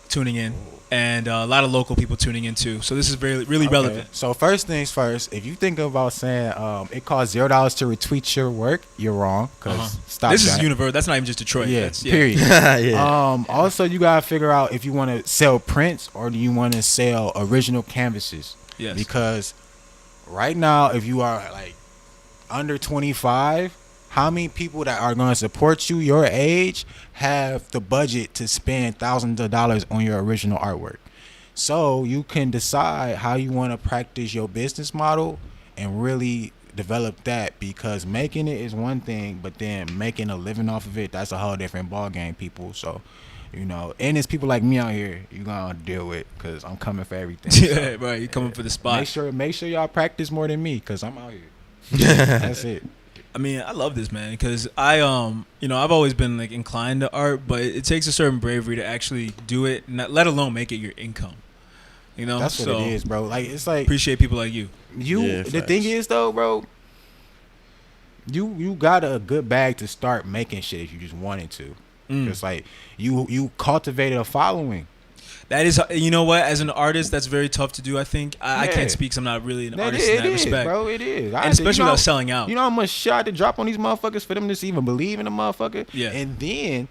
tuning in, and a lot of local people tuning in too. So this is really relevant. So first things first, if you think about saying it costs $0 to retweet your work, you're wrong. Cause stop. This that. is universal. That's not even just Detroit. Yeah. That's, Period. Yeah. Also, you gotta figure out if you want to sell prints or do you want to sell original canvases. Yes. Because right now, if you are like under 25, how many people that are going to support you your age have the budget to spend thousands of dollars on your original artwork? So you can decide how you want to practice your business model and really develop that, because making it is one thing, but then making a living off of it, that's a whole different ball game, people. So, you know, and it's people like me out here you're gonna deal with, because I'm coming for everything. Yeah, right. You're coming for the spot. Make sure y'all practice more than me, because I'm out here. That's it. I mean, I love this, man, because I've always been like inclined to art, but it takes a certain bravery to actually do it, let alone make it your income. You know, that's what it is, bro. Like, it's like, appreciate people like you. The thing is though, bro, you got a good bag to start making shit if you just wanted to. It's like you cultivated a following. That is, you know what? As an artist, that's very tough to do. I think I can't speak. 'Cause I'm not really an artist in that respect, bro. It is, and especially without selling out. You know how much shit I had to drop on these motherfuckers for them to even believe in the motherfucker. Yeah. And then,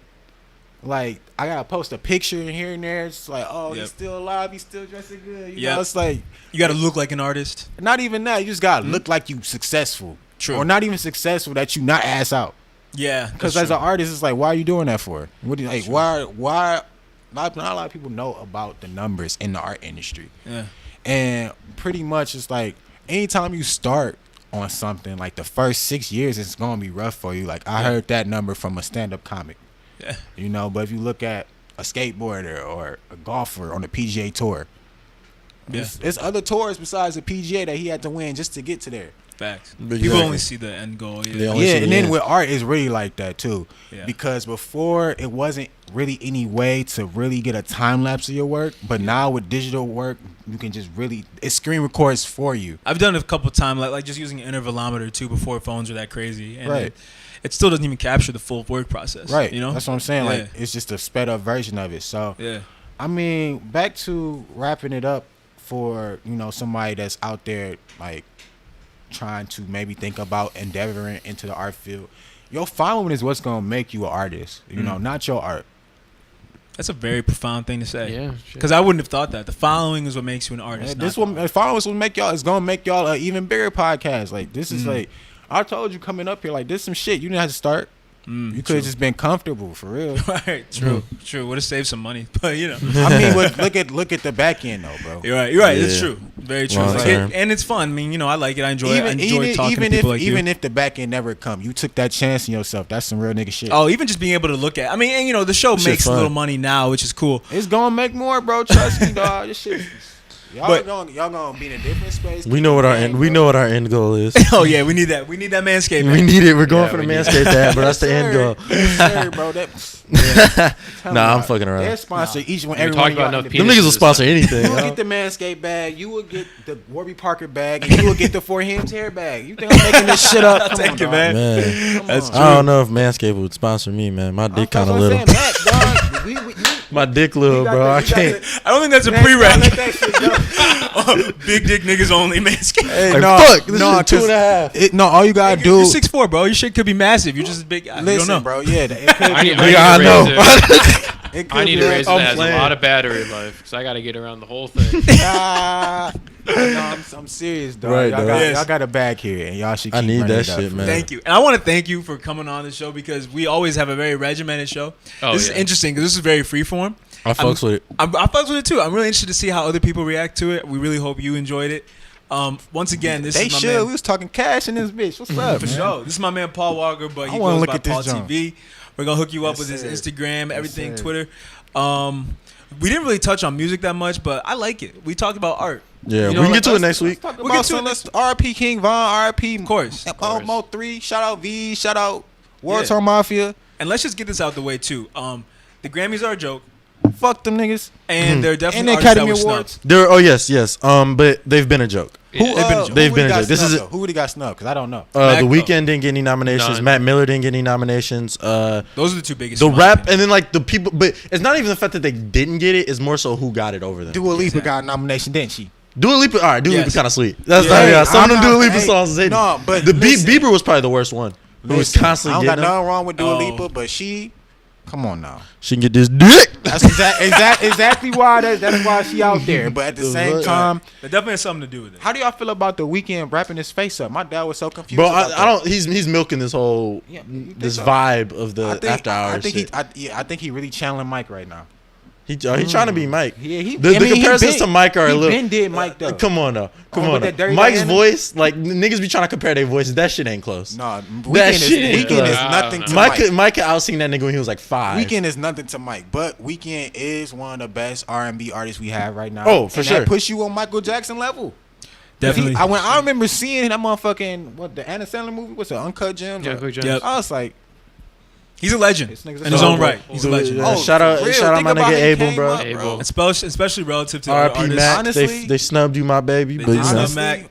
like, I gotta post a picture in here and there. It's like, oh, he's still alive. He's still dressing good. You know, it's like you gotta look like an artist. Not even that. You just gotta look like you successful. True. Or not even successful, that you not ass out. Yeah. Because as an artist, it's like, why are you doing that for? What do you like? Why? Not a lot of people know about the numbers in the art industry. Yeah. And pretty much it's like anytime you start on something, like the first 6 years, it's gonna be rough for you. Like I heard that number from a stand-up comic. Yeah. You know, but if you look at a skateboarder or a golfer on the PGA tour, it's other tours besides the PGA that he had to win just to get to there. Facts. Exactly. People only see the end goal. Yeah, and then with art, it's really like that too. Yeah. Because before, it wasn't really any way to really get a time lapse of your work, but now with digital work, you can just really, it screen records for you. I've done it a couple times, like just using an intervalometer too before phones are that crazy, and Right. it still doesn't even capture the full work process. Right. You know, that's what I'm saying. Yeah. Like, it's just a sped up version of it. So, yeah. I mean, back to wrapping it up for, you know, somebody that's out there like trying to maybe think about endeavoring into the art field. Your following is what's gonna make you an artist. You know, not your art. That's a very profound thing to say. Yeah, because I wouldn't have thought that. The following is what makes you an artist. This one, followers will make y'all. It's gonna make y'all an even bigger podcast. Like this is like, I told you coming up here. Like this some shit you didn't have to start. You could have just been comfortable for real. Right. True. Would have saved some money, but you know. I mean, look at the back end though, bro. You're right. You're right. Yeah. It's true. Very true. Long Like term. and it's fun. I mean, you know, I like it. I enjoy it. I enjoy talking to people like you. Even if the back end never come, you took that chance in yourself. That's some real nigga shit. Oh, even just being able to look at. I mean, and you know, the show Shit makes a fun. little money now, which is cool. It's gonna make more, bro. Trust me, dog. This shit. Y'all gonna be in a different space. We know what our end goal is. Oh yeah, we need that. We need that manscape. We need it. We're going for the we need Manscaped ad, but that's the end goal. Yes, sir, bro. Nah, I'm fucking around. They're sponsor each one. We Every talked one about y'all enough in the Them penis. niggas will sponsor anything. You will yo. get the Manscaped bag. You will get the Warby Parker bag, and you will get the For Him's hair bag. You think I'm making this shit up? Come on, Thank you, dog. man. Man, That's I don't know if Manscaped would sponsor me, man. My dick kind of That's what little. I'm saying, Matt, dog. My dick little, bro. I can't. I don't think that's a prereq. Big dick niggas only, man. Hey, Like, no, fuck, this no, is 2.5. no, all you gotta do. You're 6'4", bro. Your shit could be massive. You're just a big guy. You don't Listen, know. bro. Yeah, it could I be. need, I need I a know. razor. It could I need be a razor I'm that has playing. a lot of battery life because I got to get around the whole thing. No, I'm serious, dog. Right, y'all, dog. got, Yes. y'all got a bag here, and y'all should keep I need running that it up shit, for man. real. Thank you. And I want to thank you for coming on the show because we always have a very regimented show. Oh, This yeah. is interesting because this is very freeform. I fucks with it. I fucks with it too. I'm really interested to see how other people react to it. We really hope you enjoyed it. Once again, this They is my should. man. We was talking cash in this bitch. What's up, For man? sure. This is my man Paul Walker, but he I wanna goes look by at this Paul junk. TV. We're gonna hook you up Yes, with his sir. Instagram, everything, sir. Twitter. We didn't really touch on music that much, but I like it. We talked about art. Yeah, You know, we can like get to it us- next week. Talk We'll about get to some it of this RP King Von, RP Of course. Mo 3. Shout out V. Shout out World Yeah. Tour Mafia. And let's just get this out the way too. The Grammys are a joke, Fuck them niggas. and they're And definitely the artists that Academy were snubbed. Awards. There. Oh yes. But they've been a joke. Yeah. They've been a joke. They've been would've a got joke. This snubbed, is- though? Who would have got snubbed? Because I don't know. Mac, The though. Weeknd didn't get any nominations. None. Matt Miller didn't get any nominations. Those are the two biggest. The in my rap, opinion. and then like the people, but it's not even the fact that they didn't get it. It's more so who got it over them. Dua Lipa got a nomination, didn't she? Dua Lipa, all right, Dua Yes. Lipa kind of sweet. That's Yeah. yeah. Some I'm of them not- Dua Lipa hey, songs is hitting. no, but the listen. Bieber was probably the worst one. Who was Listen, constantly I don't got getting them. nothing wrong with Dua Oh. Lipa, but she, come on now. She can get this dick. That's exactly why that's why she out there. But at the same time, That definitely has something to do with it. how do y'all feel about the Weeknd wrapping his face up? My dad was so confused. Bro, about I don't. He's milking this whole Yeah, you think this so? vibe of the I think, after hours. I think shit. I think he really channeling Mike right now. He trying to be Mike. Yeah, he. The I mean, he comparisons been- to Mike are a he little. been did Mike though. Come on now, come Oh, on. with Now. that Dirty Mike's Diana? voice, like niggas be trying to compare their voices. That shit ain't close. No, That shit ain't Weeknd is close. nothing to Mike Mike. Mike could outsing that nigga when he was like 5. Weeknd is nothing to Mike, but Weeknd is one of the best R&B artists we have right now. Oh, for and sure. That puts you on Michael Jackson level. Definitely. I remember seeing that motherfucking the Anna Sandler movie. What's it, Uncut Gems? Yeah, Or- quick Yep. jump. I was like, He's a legend This nigga's in his a own dog, right. bro. He's a legend. Oh, shout out, for real. shout out Think my about nigga how he Abel, came bro. up, Abel. Especially relative to R.I.P. other artists. Mac. Honestly- They snubbed you, my baby. They But did you know. snub honestly, Mac.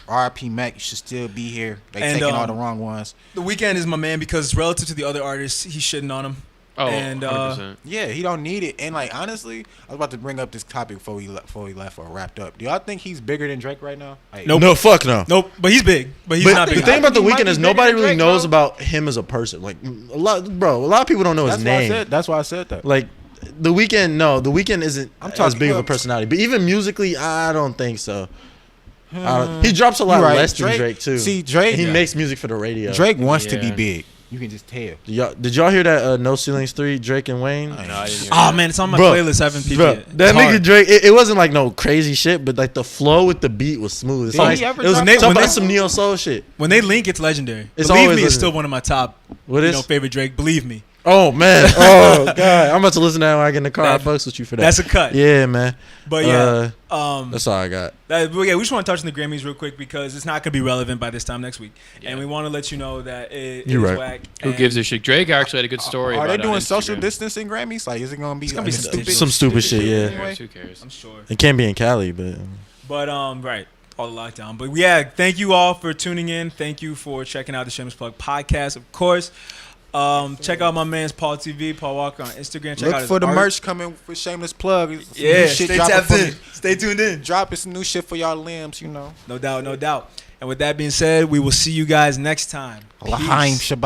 R.I.P. Mac, you should still be here. They And, taking all the wrong ones. The Weeknd is my man because relative to the other artists, he's shitting on him. Oh, And, 100%. Yeah, he don't need it. And like honestly, I was about to bring up this topic before we left or wrapped up. Do y'all think he's bigger than Drake right now? Like, Nope. No, fuck no. Nope, but he's big. But he's But not the big. thing enough. about The He might Weeknd be is bigger nobody than really Drake, knows bro. about him as a person. Like a lot of people don't know his That's why I name. said. That's why I said that. Like The Weeknd, no, The Weeknd isn't I'm as talking big of a about- personality. But even musically, I don't think so. He drops a lot You right. less than Drake too. See, Drake. And he Yeah. makes music for the radio. Drake wants to be Yeah. big. You can just tell. Did y'all hear that No Ceilings 3, Drake and Wayne? No, I didn't hear Oh that. man, it's on my Bro, playlist. I haven't peeped Bro, yet. that It's nigga hard. Drake, it wasn't like no crazy shit, but like the flow with the beat was smooth. It's Did like, he ever it was drop something? talking When about they- some neo soul shit. When they link, it's legendary. It's Believe always me, it's still legendary. one of my top What is? favorite Drake. Believe me. Oh man, oh god, I'm about to listen to that when I get in the car. I fucks with you for that. That's a cut. Yeah, man. But yeah, That's all I got. but yeah, we just want to touch on the Grammys real quick because it's not going to be relevant by this time next week, and we want to let you know that it You're is right. whack. Who and gives a shit? Drake actually had a good story. Are about they it on doing social Instagram. distancing Grammys? Like, is it gonna be? gonna be like, some stupid? Some stupid shit, yeah. Anyway. Who cares? I'm sure. It can't be in Cali, but But right, all the lockdown. But yeah, thank you all for tuning in. Thank you for checking out the Shameless Plug podcast, of course. Check out my man's Paul TV, Paul Walker on Instagram. Check out Look his for the art. merch coming for Shameless Plug. Some Yeah, new shit stay dropping tapped for in. me. Stay tuned in. Dropping some new shit for y'all limbs, you know. No doubt, no doubt. And with that being said, we will see you guys next time. L'chaim Peace. Shabbat.